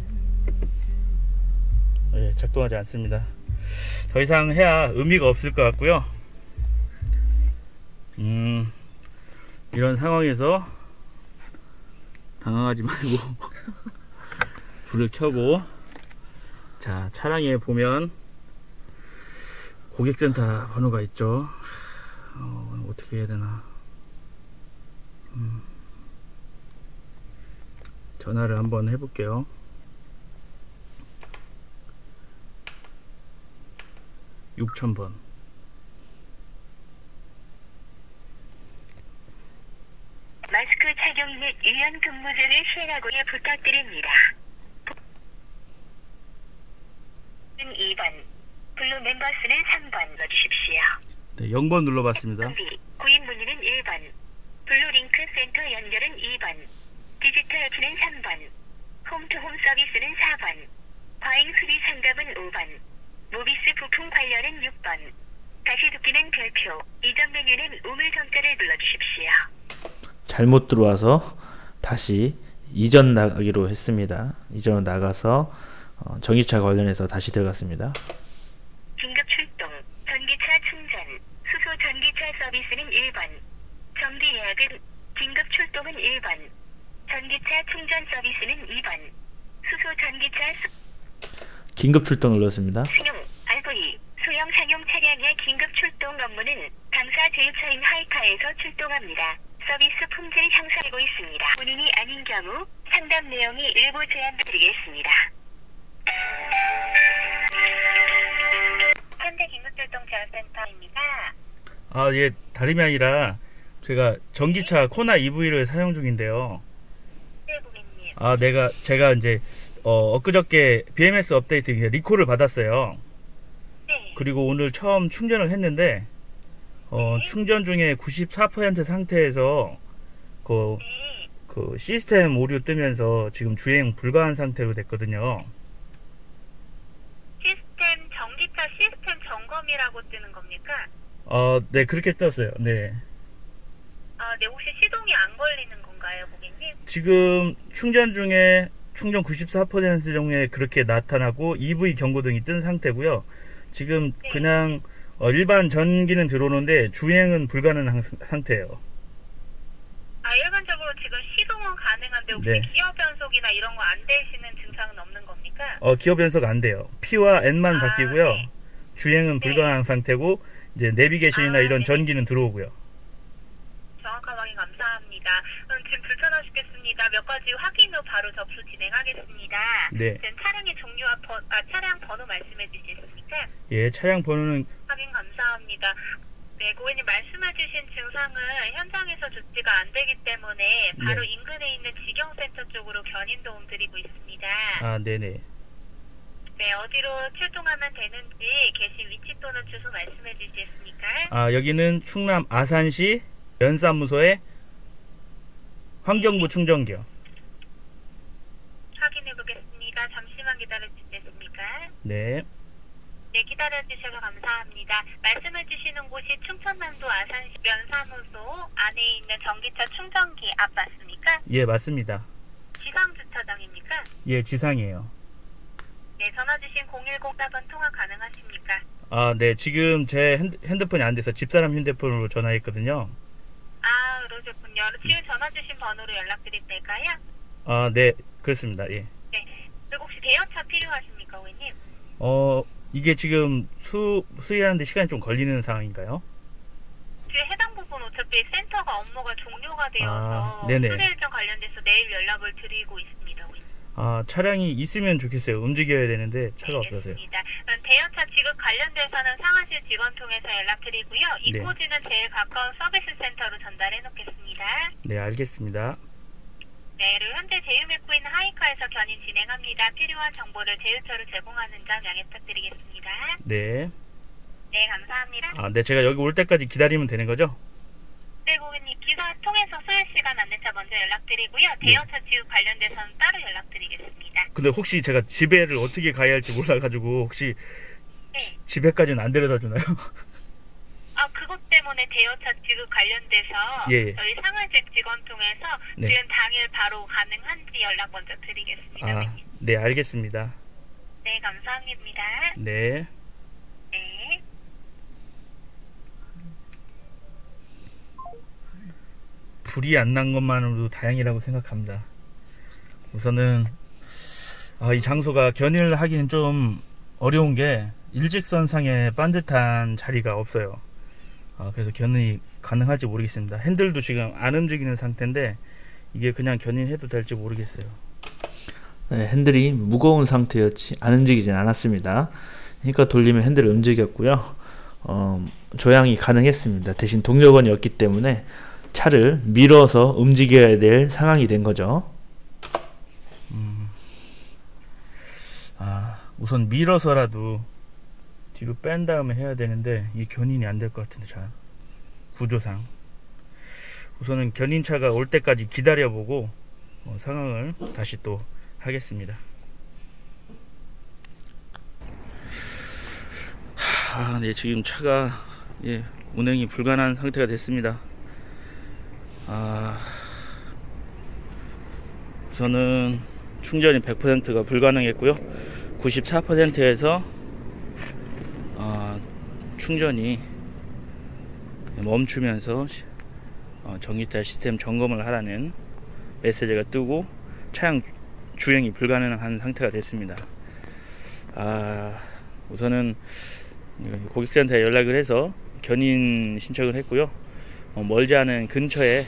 네, 작동하지 않습니다. 더 이상 해야 의미가 없을 것 같고요. 이런 상황에서 당황하지 말고 불을 켜고, 자, 차량에 보면 고객센터 번호가 있죠. 어떻게 해야 되나. 전화를 한번 해볼게요. (6000번) 마스크 착용 및 유연 근무제를 시행하고에 부탁드립니다. 2번, 블루 멤버스는 3번 넣어주십시오. 네, 0번 눌러봤습니다. 구입 문의는 1번, 블루 링크 센터 연결은 2번, 디지털 앱는 3번, 홈투홈 서비스는 4번, 과잉 수리 상담은 5번, 모비스 부품 관련은 6번. 다시 듣기는 별표. 이전 메뉴는 우물 정자를 눌러주십시오. 잘못 들어와서 다시 이전 나가기로 했습니다. 이전 나가서 전기차 관련해서 다시 들어갔습니다. 긴급 출동. 전기차 충전. 수소 전기차 서비스는 1번. 정비 예약은 긴급 출동은 1번. 전기차 충전 서비스는 2번. 수소 전기차 긴급 출동 눌렀습니다. 승용, RV, 소형 상용 차량의 긴급 출동 업무는 당사 제휴처인 하이카에서 출동합니다. 서비스 품질 향상되고 있습니다. 본인이 아닌 경우 상담 내용이 일부 제한드리겠습니다. 현대 긴급출동제한센터입니다. 예, 다름이 아니라 제가 전기차 코나 EV를 사용 중인데요. 네, 고객님. 제가 이제 엊그저께 BMS 업데이트 리콜을 받았어요. 네. 그리고 오늘 처음 충전을 했는데 충전 중에 94% 상태에서 그 시스템 오류 뜨면서 지금 주행 불가한 상태로 됐거든요. 전기차 시스템 점검이라고 뜨는 겁니까? 네, 그렇게 떴어요. 네. 네, 혹시 시동이 안 걸리는 건가요, 고객님? 지금 충전 중에 충전 94% 정도에 그렇게 나타나고 EV 경고등이 뜬 상태고요. 지금 네. 그냥 일반 전기는 들어오는데 주행은 불가능한 상태예요. 일반적으로 지금 시동은 가능한데 혹시 네. 기어 변속이나 이런 거 안 되시는 증상은 없는 겁니까? 기어 변속 안 돼요. P와 N만 바뀌고요. 네. 주행은 불가능한 상태고 이제 내비게이션이나 이런 네. 전기는 들어오고요. 정확한 확인 감사합니다. 지금 불편하시겠습니다. 몇 가지 확인 후 바로 접수 진행하겠습니다. 네. 지금 차량의 종류와 차량 번호 말씀해 주시겠습니까? 예, 차량 번호는 확인 감사합니다. 네, 고객님 말씀해주신 증상은 현장에서 조치가 안 되기 때문에 바로 네. 인근에 있는 직영센터 쪽으로 견인 도움 드리고 있습니다. 네네. 네, 어디로 출동하면 되는지 계신 위치 또는 주소 말씀해 주시겠습니까? 여기는 충남 아산시 연사무소의 환경부 충전기요. 확인해 보겠습니다. 잠시만 기다려 주시겠습니까? 네. 네, 기다려주셔서 감사합니다. 말씀해주시는 곳이 충청남도 아산시 면사무소 안에 있는 전기차 충전기 앞 맞습니까? 예, 맞습니다. 지상주차장입니까? 예, 지상이에요. 네, 전화 주신 010-4번 통화 가능하십니까? 네, 지금 제 핸드폰이 안 돼서 집사람 휴대폰으로 전화했거든요. 그러셨군요. 지금 전화 주신 번호로 연락드릴 될까요? 네, 그렇습니다. 예. 네. 그리고 혹시 대여차 필요하십니까, 고객님? 이게 지금 수리하는데 시간이 좀 걸리는 상황인가요? 지금 해당 부분 어차피 센터가 업무가 종료가 되어서 네네. 수리 일정 관련돼서 내일 연락을 드리고 있습니다, 고객님. 차량이 있으면 좋겠어요. 움직여야 되는데 차가 없어서요. 알겠습니다. 대여차 지급 관련돼서는 상하실 직원 통해서 연락드리고요. 이 네. 코드는 제일 가까운 서비스 센터로 전달해 놓겠습니다. 네, 알겠습니다. 네, 그리고 현재 제휴 맺고 있는 하이카에서 견인 진행합니다. 필요한 정보를 제휴처로 제공하는 점 양해 부탁드리겠습니다. 네. 네, 감사합니다. 네, 제가 여기 올 때까지 기다리면 되는 거죠? 네, 고객님 기사 통해서 소요 시간 안내차 먼저 연락드리고요. 대여차 지급 관련돼서는 따로 연락드리겠습니다. 근데 혹시 제가 집에를 어떻게 가야 할지 몰라가지고 혹시 네. 집에까지는 안 데려다 주나요? 그것 때문에 대여차 지급 관련돼서 예. 저희 상하실 직원 통해서 네. 지금 당일 바로 가능한지 연락 먼저 드리겠습니다. 고객님. 네, 알겠습니다. 네, 감사합니다. 네. 네. 불이 안 난 것만으로도 다행이라고 생각합니다. 우선은 이 장소가 견인을 하기는 좀 어려운 게 일직선상에 반듯한 자리가 없어요. 그래서 견인이 가능할지 모르겠습니다. 핸들도 지금 안 움직이는 상태인데 이게 그냥 견인해도 될지 모르겠어요. 네, 핸들이 무거운 상태였지 안 움직이진 않았습니다. 그러니까 돌리면 핸들을 움직였고요. 조향이 가능했습니다. 대신 동력원이 없기 때문에 차를 밀어서 움직여야 될 상황이 된 거죠. 우선 밀어서라도 뒤로 뺀 다음에 해야 되는데 이 견인이 안 될 것 같은데 잘 구조상 우선은 견인차가 올 때까지 기다려보고 상황을 다시 또 하겠습니다. 네, 지금 차가 운행이 불가능한 상태가 됐습니다. 우선은 충전이 100%가 불가능했고요. 94%에서 충전이 멈추면서 전기차 시스템 점검을 하라는 메시지가 뜨고 차량 주행이 불가능한 상태가 됐습니다. 우선은 고객센터에 연락을 해서 견인 신청을 했고요. 멀지 않은 근처에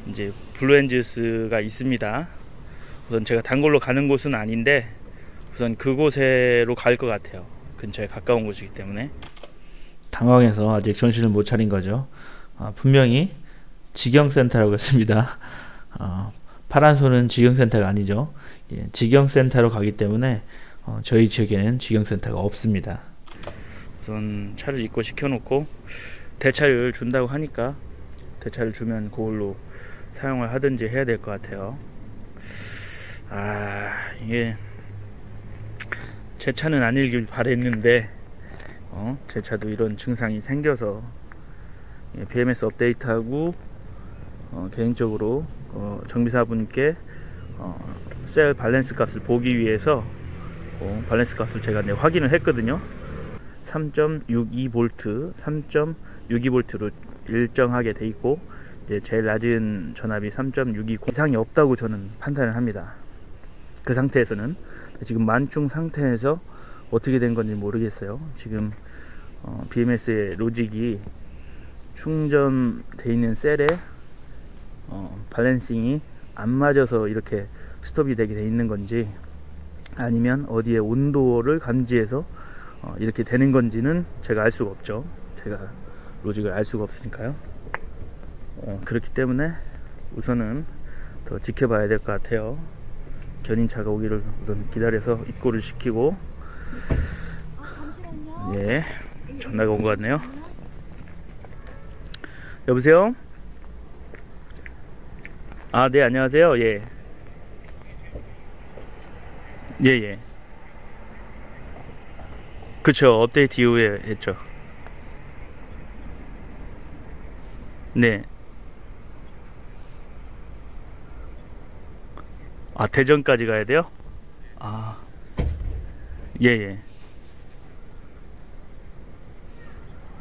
이제 블루엔즈스가 있습니다. 우선 제가 단골로 가는 곳은 아닌데 우선 그곳으로 갈 것 같아요. 근처에 가까운 곳이기 때문에. 당황해서 아직 정신을 못 차린 거죠. 분명히 직영센터라고 했습니다. 파란 손은 직영센터가 아니죠. 직영센터로 가기 때문에 저희 지역에는 직영센터가 없습니다. 우선 차를 입고시켜놓고 대차를 준다고 하니까 대차를 주면 그걸로 사용을 하든지 해야 될 것 같아요. 이게 제 차는 아니길 바랬는데 제 차도 이런 증상이 생겨서 BMS 업데이트하고 개인적으로 정비사분께 셀 밸런스 값을 보기 위해서 밸런스 값을 제가 확인을 했거든요. 3.62V, 3.62V로 일정하게 돼 있고 이제 제일 낮은 전압이 3.620 이상이 없다고 저는 판단을 합니다. 그 상태에서는 지금 만충 상태에서 어떻게 된 건지 모르겠어요. 지금 BMS의 로직이 충전돼 있는 셀에 밸런싱이 안 맞아서 이렇게 스톱이 되게 돼 있는 건지 아니면 어디에 온도를 감지해서 이렇게 되는 건지는 제가 알 수가 없죠. 제가 로직을 알 수가 없으니까요. 그렇기 때문에 우선은 더 지켜봐야 될 것 같아요. 견인차가 오기를 우선 기다려서 입고를 시키고. 예, 전화가 온 것 같네요. 여보세요? 네, 안녕하세요. 예. 예. 그쵸, 업데이트 이후에 했죠. 네. 대전까지 가야 돼요? 예.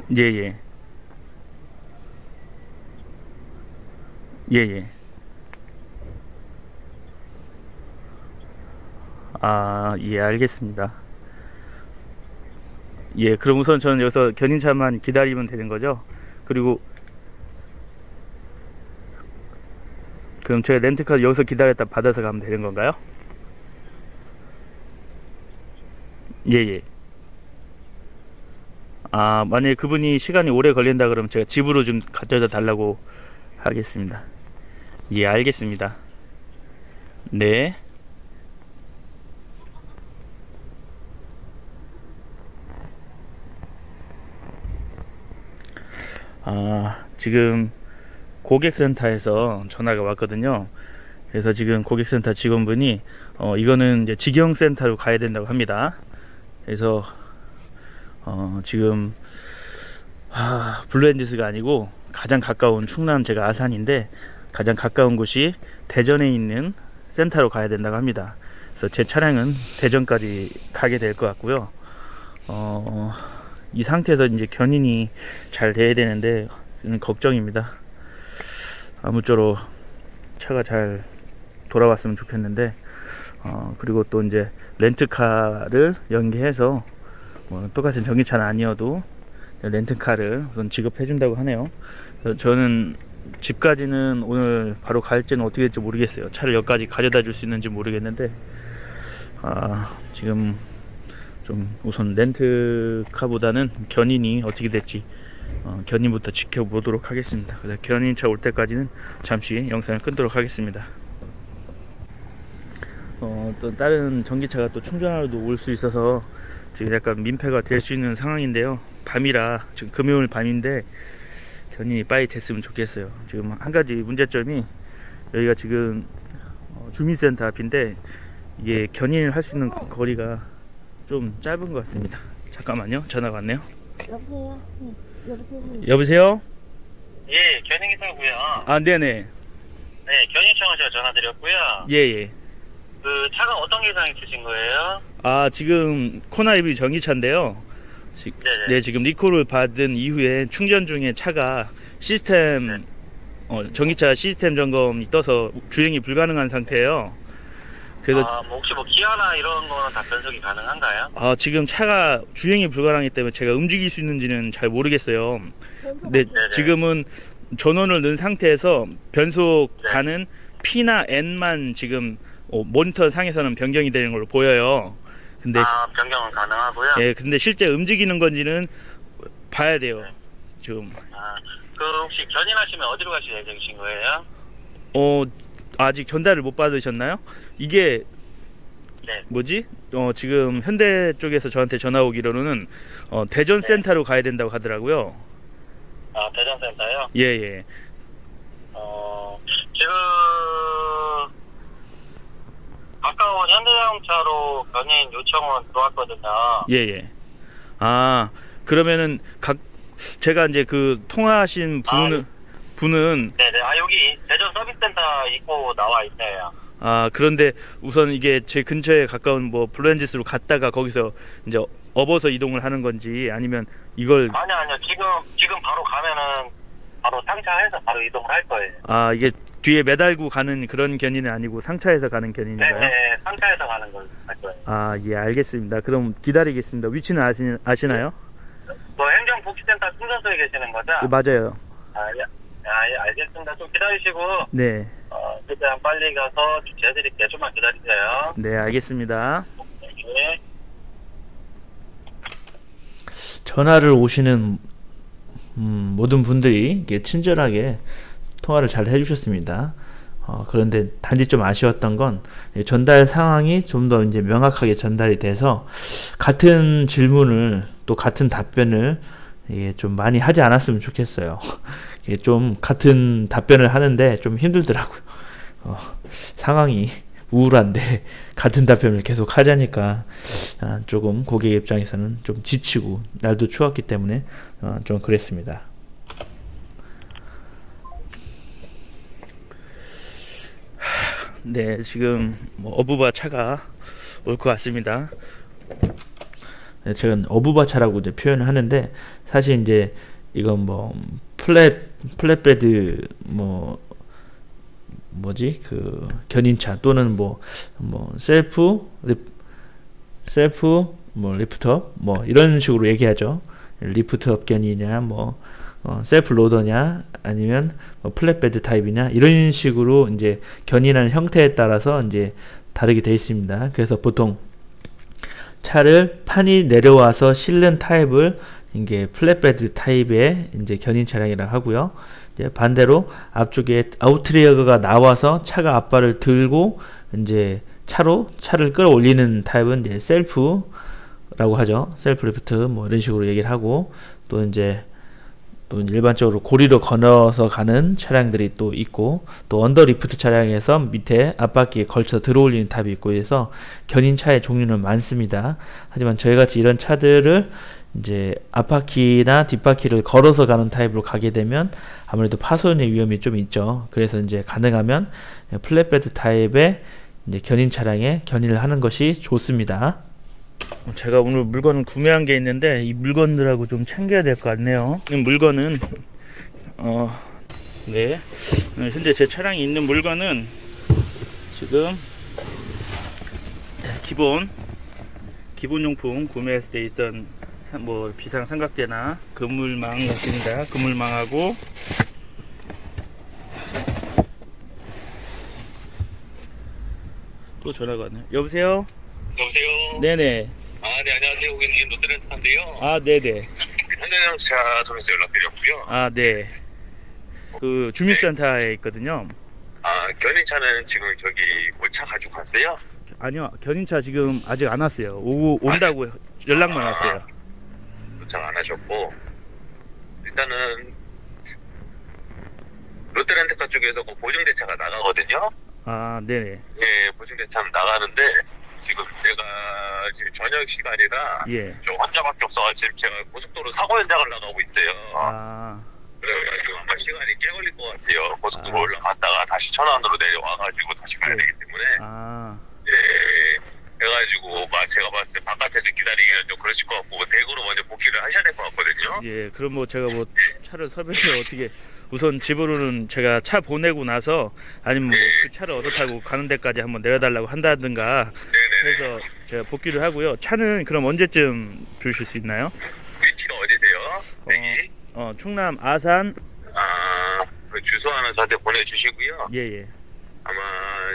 예. 예, 알겠습니다. 예, 그럼 우선 저는 여기서 견인차만 기다리면 되는 거죠? 그리고 그럼 제가 렌트카 여기서 기다렸다 받아서 가면 되는 건가요? 예. 만약에 그분이 시간이 오래 걸린다 그러면 제가 집으로 좀 가져다 달라고 하겠습니다. 예, 알겠습니다. 네. 지금 고객센터에서 전화가 왔거든요. 그래서 지금 고객센터 직원분이 이거는 이제 직영센터로 가야 된다고 합니다. 그래서 지금 블루엔지스가 아니고 가장 가까운 충남 제가 아산인데 가장 가까운 곳이 대전에 있는 센터로 가야 된다고 합니다. 그래서 제 차량은 대전까지 가게 될 것 같고요. 이 상태에서 이제 견인이 잘 돼야 되는데 걱정입니다. 아무쪼록 차가 잘 돌아왔으면 좋겠는데 그리고 또 이제 렌트카를 연계해서 똑같은 전기차는 아니어도 렌트카를 우선 지급해 준다고 하네요. 저는 집까지는 오늘 바로 갈지는 어떻게 될지 모르겠어요. 차를 여기까지 가져다 줄 수 있는지 모르겠는데 지금 좀 우선 렌트카보다는 견인이 어떻게 될지 견인부터 지켜보도록 하겠습니다. 그래서 견인차 올 때까지는 잠시 영상을 끊도록 하겠습니다. 또 다른 전기차가 또 충전하러도 올 수 있어서 지금 약간 민폐가 될 수 있는 상황인데요. 밤이라 지금 금요일 밤인데 견인이 빨리 됐으면 좋겠어요. 지금 한 가지 문제점이 여기가 지금 주민센터 앞인데 이게 견인을 할 수 있는 거리가 좀 짧은 것 같습니다. 잠깐만요, 전화가 왔네요. 여보세요? 네. 여보세요? 여보세요? 예, 견인기사고요. 아, 네네. 네, 견인청에서 전화드렸고요. 예예. 그 차가 어떤 기상이 있으신 거예요? 아, 지금 코나이비 전기차인데요. 네네. 네, 지금 리콜을 받은 이후에 충전 중에 차가 시스템 전기차 시스템 점검이 떠서 주행이 불가능한 상태예요. 그래서 뭐 혹시 뭐 기아나 이런 거는 다 변속이 가능한가요? 지금 차가 주행이 불가능하기 때문에 제가 움직일 수 있는지는 잘 모르겠어요. 근데 네네. 지금은 전원을 넣은 상태에서 변속 네. 가는 P나 N만 지금 모니터 상에서는 변경이 되는 걸로 보여요. 근데 변경은 가능하고요. 예, 근데 실제 움직이는 건지는 봐야 돼요. 네. 지금 그 혹시 견인하시면 어디로 가실 예정이신 거예요? 아직 전달을 못 받으셨나요? 이게 네. 뭐지? 지금 현대 쪽에서 저한테 전화 오기로는 대전 네. 센터로 가야 된다고 하더라고요. 대전센터요? 예예. 지금 가까운 현대자동차로 견인 요청은 들어왔거든요. 예예. 아, 그러면은 제가 이제 그 통화하신 분은 네네. 여기 대전 서비스센터 입구 나와 있네요. 그런데 우선 이게 제 근처에 가까운 뭐 블루엔지스로 갔다가 거기서 이제 업어서 이동을 하는 건지 아니면 이걸 아니요. 지금 바로 가면은 바로 상차해서 바로 이동을 할 거예요. 이게 뒤에 매달고 가는 그런 견인은 아니고 상차해서 가는 견인인가요? 네, 상차해서 가는 걸 할 거예요. 예, 알겠습니다. 그럼 기다리겠습니다. 위치는 아시나요? 뭐 행정복지센터 충전소에 계시는 거죠? 맞아요. 예, 알겠습니다. 좀 기다리시고 네. 최대한 빨리 가서 주최해드릴게요. 좀만 기다리세요. 네, 알겠습니다. 네. 전화를 오시는 모든 분들이 이게 친절하게 통화를 잘 해주셨습니다. 그런데 단지 좀 아쉬웠던 건 전달 상황이 좀 더 이제 명확하게 전달이 돼서 같은 질문을 또 같은 답변을 좀 많이 하지 않았으면 좋겠어요. 이게 좀 같은 답변을 하는데 좀 힘들더라고요. 상황이 우울한데 같은 답변을 계속 하자니까 조금 고객 입장에서는 좀 지치고 날도 추웠기 때문에 좀 그랬습니다. 네, 지금 어부바 차가 올 것 같습니다. 네, 제가 어부바 차라고 이제 표현을 하는데 사실 이제 이건 뭐 플랫베드 뭐지 그 견인차 또는 뭐 셀프 리프트업 이런 식으로 얘기하죠. 리프트업 견이냐 셀프 로더냐 아니면 플랫베드 타입이냐 이런 식으로 이제 견인하는 형태에 따라서 이제 다르게 되어 있습니다. 그래서 보통 차를 판이 내려와서 실는 타입을 이게 플랫베드 타입의 이제 견인 차량이라고 하고요. 이제 반대로 앞쪽에 아웃트리어가 나와서 차가 앞발을 들고 이제 차를 끌어올리는 타입은 이제 셀프라고 하죠. 셀프 리프트 이런 식으로 얘기를 하고 또 이제 일반적으로 고리로 건너서 가는 차량들이 또 있고 또 언더 리프트 차량에서 밑에 앞바퀴에 걸쳐 들어올리는 타입이 있고 해서 견인차의 종류는 많습니다. 하지만 저희같이 이런 차들을 이제 앞바퀴나 뒷바퀴를 걸어서 가는 타입으로 가게 되면 아무래도 파손의 위험이 좀 있죠. 그래서 이제 가능하면 플랫베드 타입의 이제 견인 차량에 견인을 하는 것이 좋습니다. 제가 오늘 물건을 구매한 게 있는데 이 물건들하고 좀 챙겨야 될 것 같네요. 이 물건은 네, 현재 제 차량에 있는 물건은 지금 기본용품 구매했을 때 있던 비상 삼각대나 그물망 같습니다. 그물망하고 또 전화가 왔네요. 여보세요? 여보세요? 네네. 네, 안녕하세요. 고객님 롯데렌터인데요. 네네. 현대자동차 점에서 연락드렸고요. 네. 그 주민센터에 있거든요. 견인차는 지금 차 가지고 갔어요? 아니요, 견인차 지금 아직 안 왔어요. 온다고 연락만 왔어요. 도착 안 하셨고, 일단은 롯데렌터카 쪽에서 보증대차가 나가거든요. 네네. 예, 보증대차는 나가는데 지금 제가 지금 저녁 시간이라 예. 저 혼자밖에 없어가지고 지금 제가 고속도로 사고 현장을 나가고 있어요. 아, 그래가지고 아마 시간이 꽤 걸릴 것 같아요. 고속도로 올라갔다가 다시 천안으로 내려와가지고 다시 가야 되기 때문에. 아, 예. 그래가지고 막 제가 봤을 때 바깥에서 기다리기는 좀 그러실 것 같고 대구로 먼저 복귀를 하셔야 될 것 같거든요. 예. 그럼 뭐 제가 뭐 차를 섭외해서 어떻게 우선 집으로는 제가 차 보내고 나서 아니면 뭐 그 차를 얻어 타고 가는 데까지 한번 내려달라고 한다든가 네네네. 해서 제가 복귀를 하고요. 차는 그럼 언제쯤 주실 수 있나요? 위치가 어디세요? 대기? 충남 아산. 그 주소 하나 저한테 보내주시고요. 예예. 아마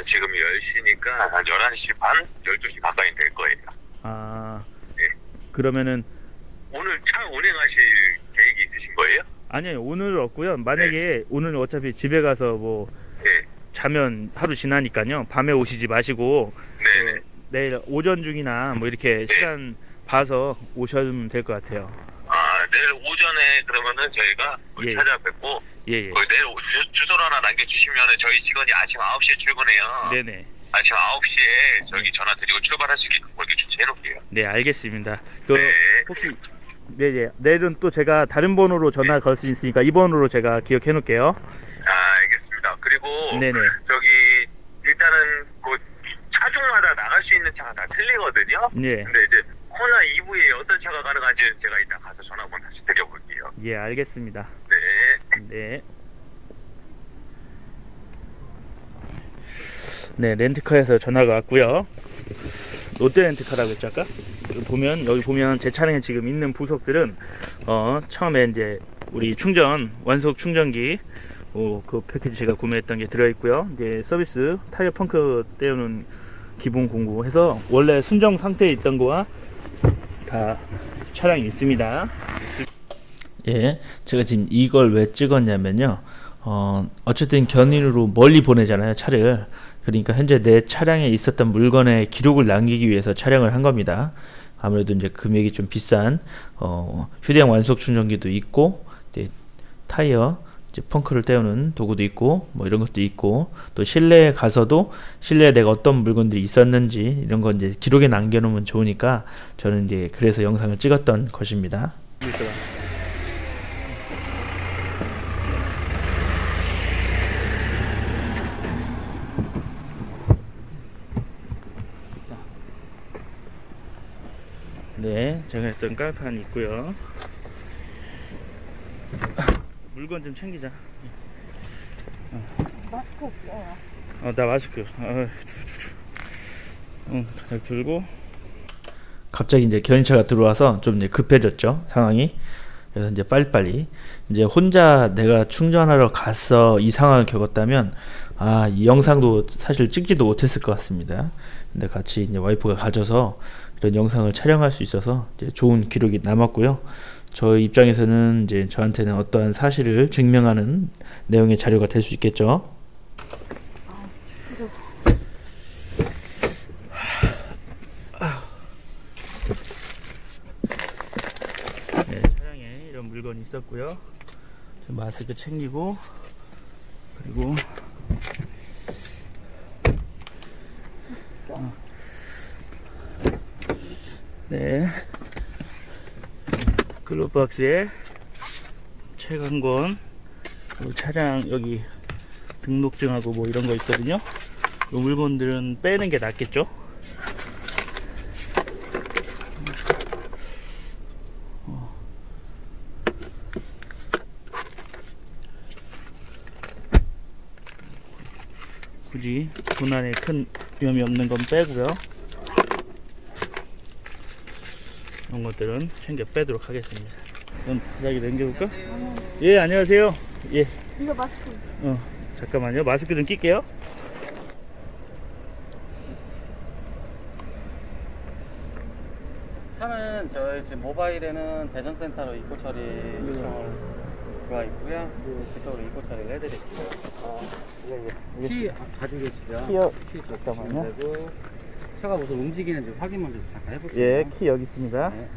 지금 10시니까 한 11시 반? 12시 가까이 될 거예요. 아, 예. 그러면은 오늘 차 운행하실 계획이 있으신 거예요? 아니요, 오늘은 없고요. 만약에 오늘 어차피 집에 가서 뭐 네. 자면 하루 지나니까요. 밤에 오시지 마시고 네네. 내일 오전 중이나 뭐 이렇게 시간 봐서 오시면 될 것 같아요. 내일 오전에 그러면은 저희가 예. 찾아뵙고 예예. 내일 주소를 하나 남겨주시면은 저희 직원이 아침 9시에 출근해요. 네네. 아침 9시에 저기 전화 드리고 출발할 수 있게끔 그렇게 주최해놓을게요. 네, 알겠습니다. 그 네. 혹시 네네. 내일은 또 제가 다른 번호로 전화 걸 수 있으니까 이 번호로 제가 기억해 놓을게요. 알겠습니다. 그리고 네네. 저기 일단은 그 차종마다 나갈 수 있는 차가 다 틀리거든요. 예. 근데 이제 코나 이브에 어떤 차가 가능한지는 제가 이따 가서 전화 한번 다시 드려볼게요. 예, 알겠습니다. 네. 네. 네, 렌트카에서 전화가 왔고요. 롯데 렌트카라고 했죠 아까? 여기 보면 제 차량에 지금 있는 부속들은 처음에 이제 우리 완속 충전기 그 패키지 제가 구매했던 게 들어있고요. 이제 서비스 타이어 펑크 떼우는 기본 공구 해서 원래 순정 상태에 있던 거와 다 차량이 있습니다. 예, 제가 지금 이걸 왜 찍었냐면요. 어쨌든 견인으로 멀리 보내잖아요, 차를. 그러니까 현재 내 차량에 있었던 물건의 기록을 남기기 위해서 촬영을 한 겁니다. 아무래도 이제 금액이 좀 비싼 휴대용 완속 충전기도 있고, 이제 타이어 이제 펑크를 떼우는 도구도 있고, 뭐 이런 것도 있고, 또 실내에 가서도 실내에 내가 어떤 물건들이 있었는지 이런 거 이제 기록에 남겨놓으면 좋으니까 저는 이제 그래서 영상을 찍었던 것입니다. 네, 제가 했던 깔판이 있고요. 물건 좀 챙기자. 마스크 없어요. 나 마스크. 가득 들고. 갑자기 이제 견인차가 들어와서 좀 이제 급해졌죠, 상황이. 그래서 이제 빨리빨리 이제 혼자 내가 충전하러 가서 이 상황을 겪었다면 이 영상도 사실 찍지도 못했을 것 같습니다. 근데 같이 이제 와이프가 가져서 이런 영상을 촬영할 수 있어서 이제 좋은 기록이 남았고요. 저희 입장에서는 이제 저한테는 어떠한 사실을 증명하는 내용의 자료가 될 수 있겠죠. 네, 차량에 이런 물건이 있었고요. 마스크 챙기고, 그리고 네, 글로박스에 책 한 권, 차량 여기 등록증하고 뭐 이런 거 있거든요. 이 물건들은 빼는 게 낫겠죠. 굳이 도난에 큰 위험이 없는 건 빼고요. 이런 것들은 챙겨 빼도록 하겠습니다. 그럼 바닥에 남겨볼까? 예, 안녕하세요. 예. 이거 마스크. 잠깐만요. 마스크 좀 낄게요. 차는 저희 지금 모바일에는 대전센터로 입고 처리 요청을 들어와 있고요. 그쪽으로 입고 처리를 해드릴게요. 키 가지고 계시죠? 키 잠깐만요. 되고 차가 무슨 움직이는지 확인 먼저 잠깐 해볼게요. 예, 키 여기 있습니다. 네.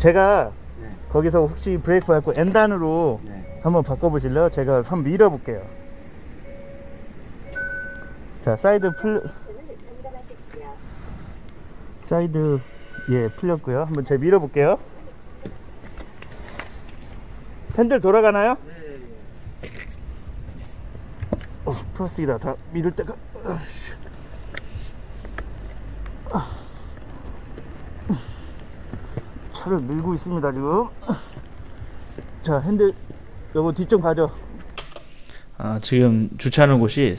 제가 네. 거기서 혹시 브레이크 밟고 N단으로 네. 한번 바꿔보실래요? 제가 한번 밀어볼게요. 자, 사이드 사이드 예 풀렸고요. 한번 제가 밀어볼게요. 핸들 돌아가나요? 네. 플라스틱이라 다 밀을 때가 차를 밀고 있습니다 지금. 자, 핸들 요거 뒤쪽 봐줘. 지금 주차하는 곳이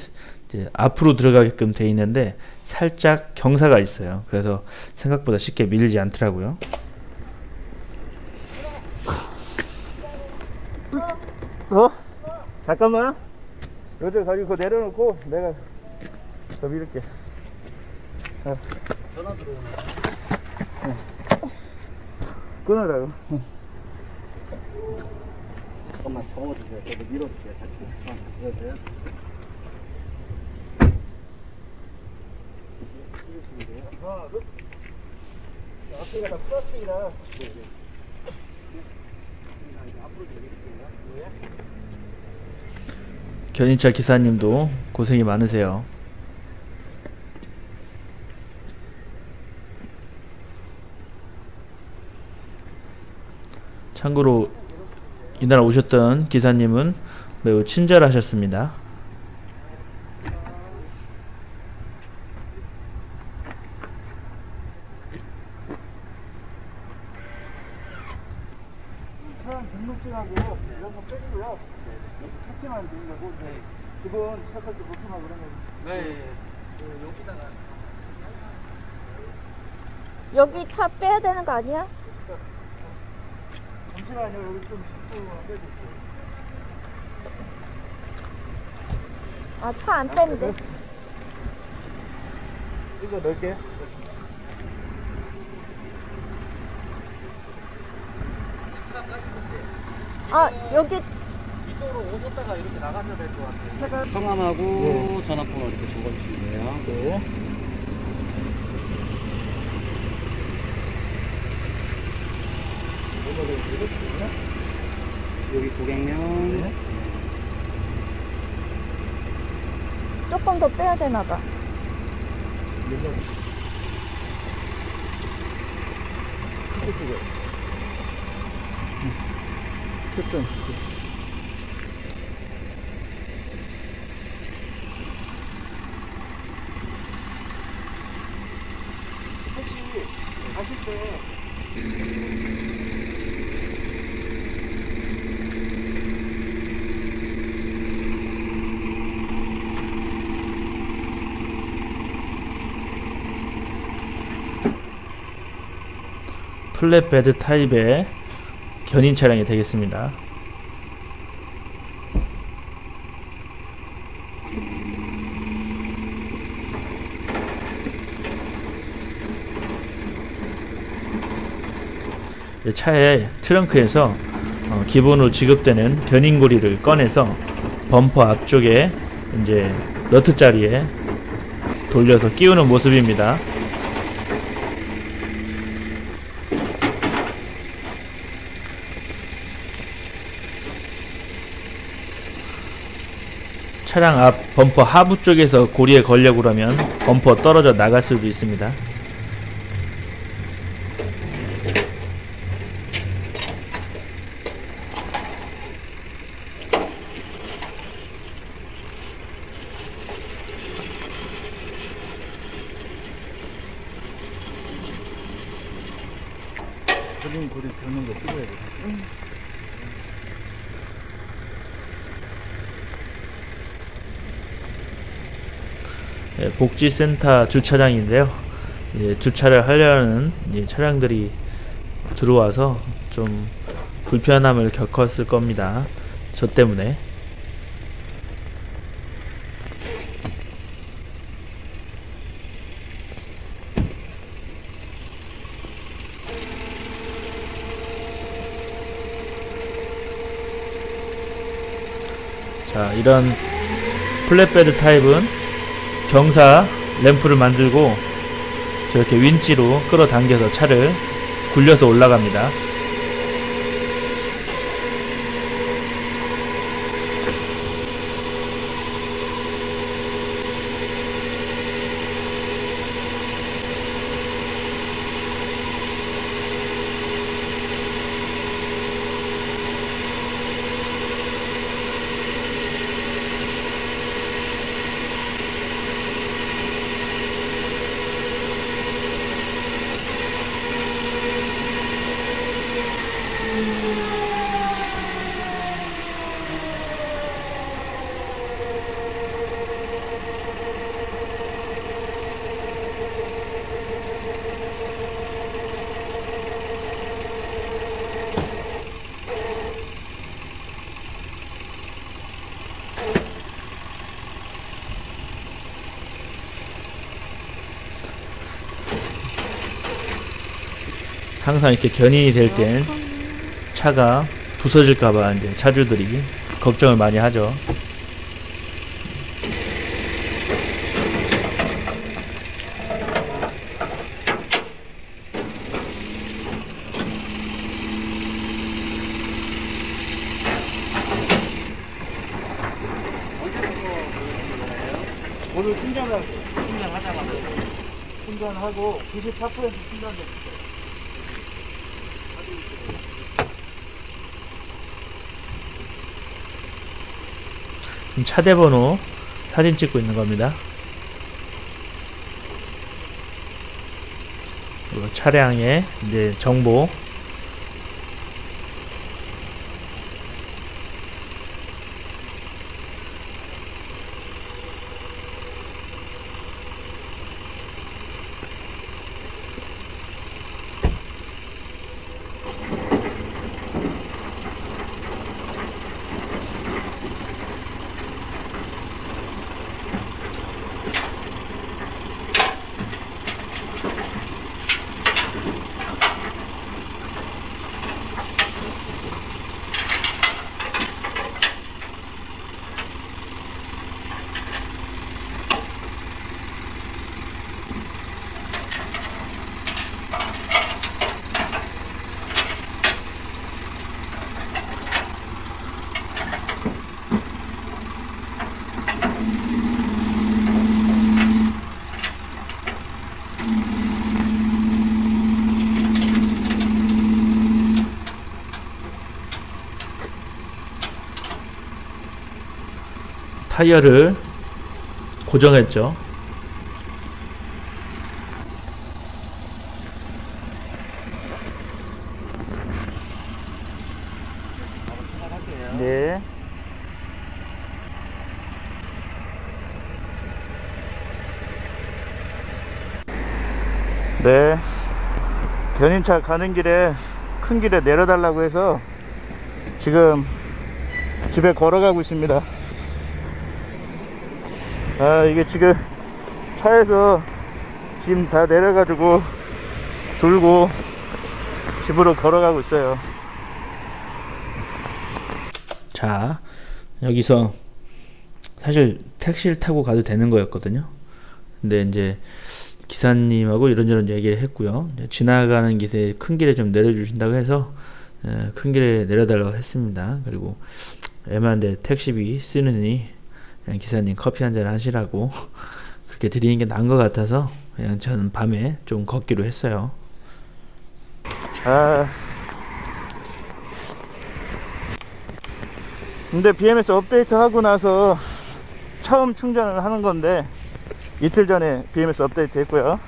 이제 앞으로 들어가게끔 돼 있는데 살짝 경사가 있어요. 그래서 생각보다 쉽게 밀리지 않더라고요. 잠깐만. 요즘 가지고 내려놓고 내가 더 밀을게. 전화 들어오네. 끊으라고. 잠깐만 접어주세요. 저도 밀어줄게요. 같이 잠깐만 기다려주세요. 하나, 둘. 앞에가 다 플라스틱이라. 견인차 기사님도 고생이 많으세요. 참고로 이날 오셨던 기사님은 매우 친절하셨습니다. 차량 등록증하고 이런 거 빼고요. 찾기만 된다고. 그건 차까지 보통하고 그런 거. 네. 여기다가 여기 차 빼야 되는 거 아니야? 잠시만요. 여기 좀 10분만 빼줄게요. 아, 차 안 빼는데. 이거 넣을게요. 아, 여기 이쪽으로 오셨다가 이렇게 나가셔야 될 것 같아요. 성함하고 전화번호 이렇게 적어주시면 돼요. 네. 여기 고객명. 조금 더 빼야 되나 봐. 혹시 가실 때 플랫베드 타입의 견인 차량이 되겠습니다. 차의 트렁크에서 기본으로 지급되는 견인고리를 꺼내서 범퍼 앞쪽에 이제 너트 자리에 돌려서 끼우는 모습입니다. 차량 앞 범퍼 하부 쪽에서 고리에 걸려고 그러면 범퍼 떨어져 나갈 수도 있습니다. 그림 고리 켜는 거 찍어야 돼. 복지센터 주차장인데요. 주차를 하려는 차량들이 들어와서 좀 불편함을 겪었을 겁니다. 저 때문에. 자, 이런 플랫베드 타입은 경사 램프를 만들고 저렇게 윈치로 끌어당겨서 차를 굴려서 올라갑니다. 항상 이렇게 견인이 될 땐 차가 부서질까봐 이제 차주들이 걱정을 많이 하죠. 오늘 충전하자마자 충전하고 94% 충전됐어요. 차대 번호 사진 찍고 있는 겁니다. 그리고 차량의 이제 정보, 타이어를 고정했죠. 네. 네. 견인차 가는 길에 큰 길에 내려달라고 해서 지금 집에 걸어가고 있습니다. 아, 이게 지금 차에서 짐 다 내려가지고 들고 집으로 걸어가고 있어요. 자, 여기서 사실 택시를 타고 가도 되는 거였거든요. 근데 이제 기사님하고 이런저런 얘기를 했고요. 지나가는 길에 큰 길에 좀 내려주신다고 해서 큰 길에 내려달라고 했습니다. 그리고 애만데 택시비 쓰느니 그냥 기사님 커피 한잔 하시라고 그렇게 드리는 게 나은 것 같아서 그냥 저는 밤에 좀 걷기로 했어요. 아, 근데 BMS 업데이트 하고 나서 처음 충전을 하는 건데 이틀 전에 BMS 업데이트 했고요.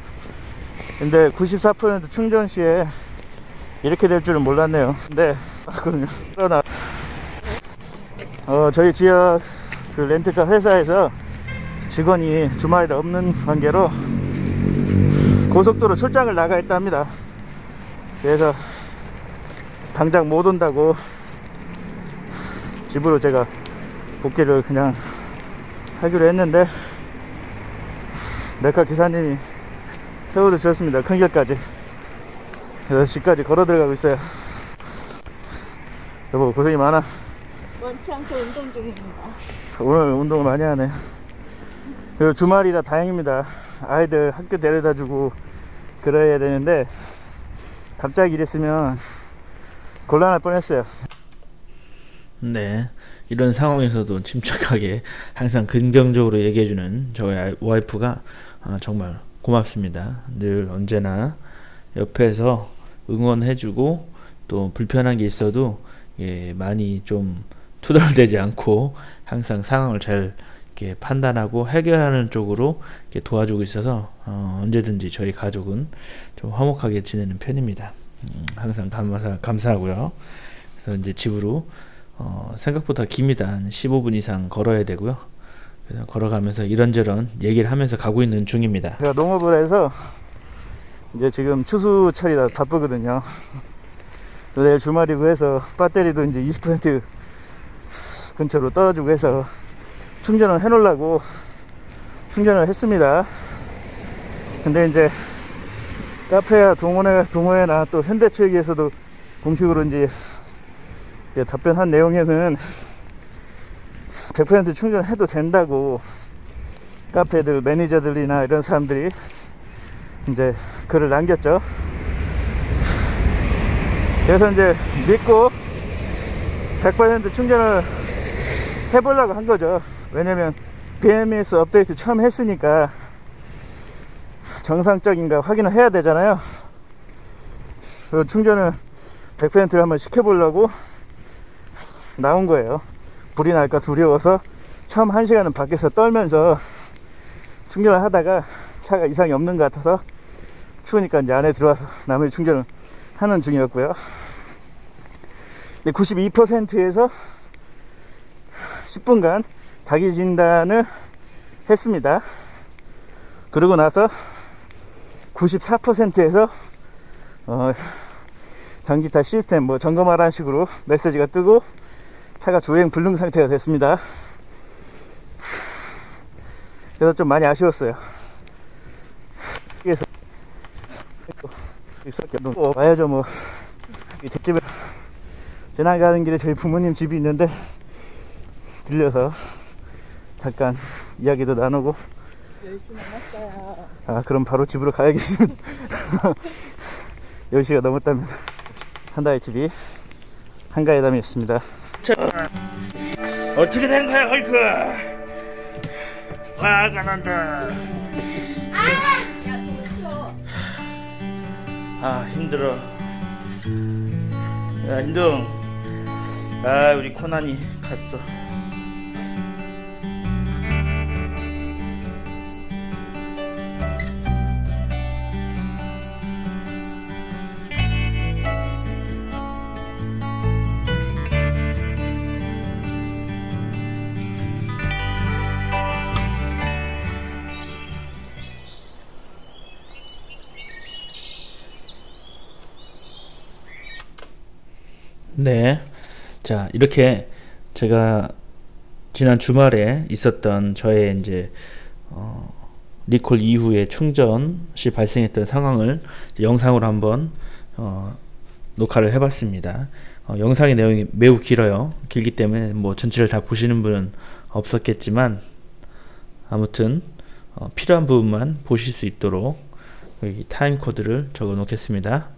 근데 94% 충전 시에 이렇게 될 줄은 몰랐네요. 근데 그러나 저희 지역 그 렌트카 회사에서 직원이 주말에 없는 관계로 고속도로 출장을 나가 있다 합니다. 그래서 당장 못 온다고 집으로 제가 복귀를 그냥 하기로 했는데 렌카 기사님이 세워도 주셨습니다. 큰 길까지. 그래서 집까지 걸어 들어가고 있어요. 여보 고생이 많아. 원치 않게 운동 중입니다. 오늘 운동을 많이 하네. 그리고 주말이라 다행입니다. 아이들 학교 데려다 주고 그래야 되는데 갑자기 이랬으면 곤란할 뻔했어요. 네, 이런 상황에서도 침착하게 항상 긍정적으로 얘기해주는 저희 와이프가 정말 고맙습니다. 늘 언제나 옆에서 응원해주고 또 불편한 게 있어도 많이 좀 투덜대지 않고 항상 상황을 잘 이렇게 판단하고 해결하는 쪽으로 이렇게 도와주고 있어서 언제든지 저희 가족은 좀 화목하게 지내는 편입니다. 항상 감사하고요. 그래서 이제 집으로 생각보다 깁니다. 한 15분 이상 걸어야 되고요. 그래서 걸어가면서 이런저런 얘기를 하면서 가고 있는 중입니다. 제가 농업을 해서 이제 지금 추수철이라 바쁘거든요. 내일 주말이고 해서 배터리도 이제 20% 근처로 떨어지고 해서 충전을 해 놓으려고 충전을 했습니다. 근데 이제 카페야 동호회나 또 현대 측에서도 공식으로 이제 답변한 내용에는 100% 충전해도 된다고 카페들 매니저들이나 이런 사람들이 이제 글을 남겼죠. 그래서 이제 믿고 100% 충전을 해보려고 한 거죠. 왜냐면 BMS 업데이트 처음 했으니까 정상적인가 확인을 해야 되잖아요. 그리고 충전을 100%를 한번 시켜보려고 나온 거예요. 불이 날까 두려워서 처음 1시간은 밖에서 떨면서 충전을 하다가 차가 이상이 없는 것 같아서 추우니까 이제 안에 들어와서 나머지 충전을 하는 중이었고요. 92%에서 10분간 자기 진단을 했습니다. 그러고 나서 94%에서 전기타 시스템 뭐 점검하라는 식으로 메시지가 뜨고 차가 주행 불능 상태가 됐습니다. 그래서 좀 많이 아쉬웠어요. 그래서 와야죠. 뭐 이 뒷집에 지나가는 길에 저희 부모님 집이 있는데 들려서 잠깐 이야기도 나누고. 10시 넘었어요. 아, 그럼 바로 집으로 가야겠습니다. 10시가 넘었다면 한다의 집이 한가해담이었습니다. 어떻게 된 거야, 헐크? 화가 난다. 아, 힘들어. 야, 인동. 아, 우리 코난이 갔어. 네. 자, 이렇게 제가 지난 주말에 있었던 저의 이제 리콜 이후에 충전 시 발생했던 상황을 영상으로 한번 녹화를 해봤습니다. 영상의 내용이 매우 길어요. 길기 때문에 뭐 전체를 다 보시는 분은 없었겠지만 아무튼 필요한 부분만 보실 수 있도록 여기 타임 코드를 적어 놓겠습니다.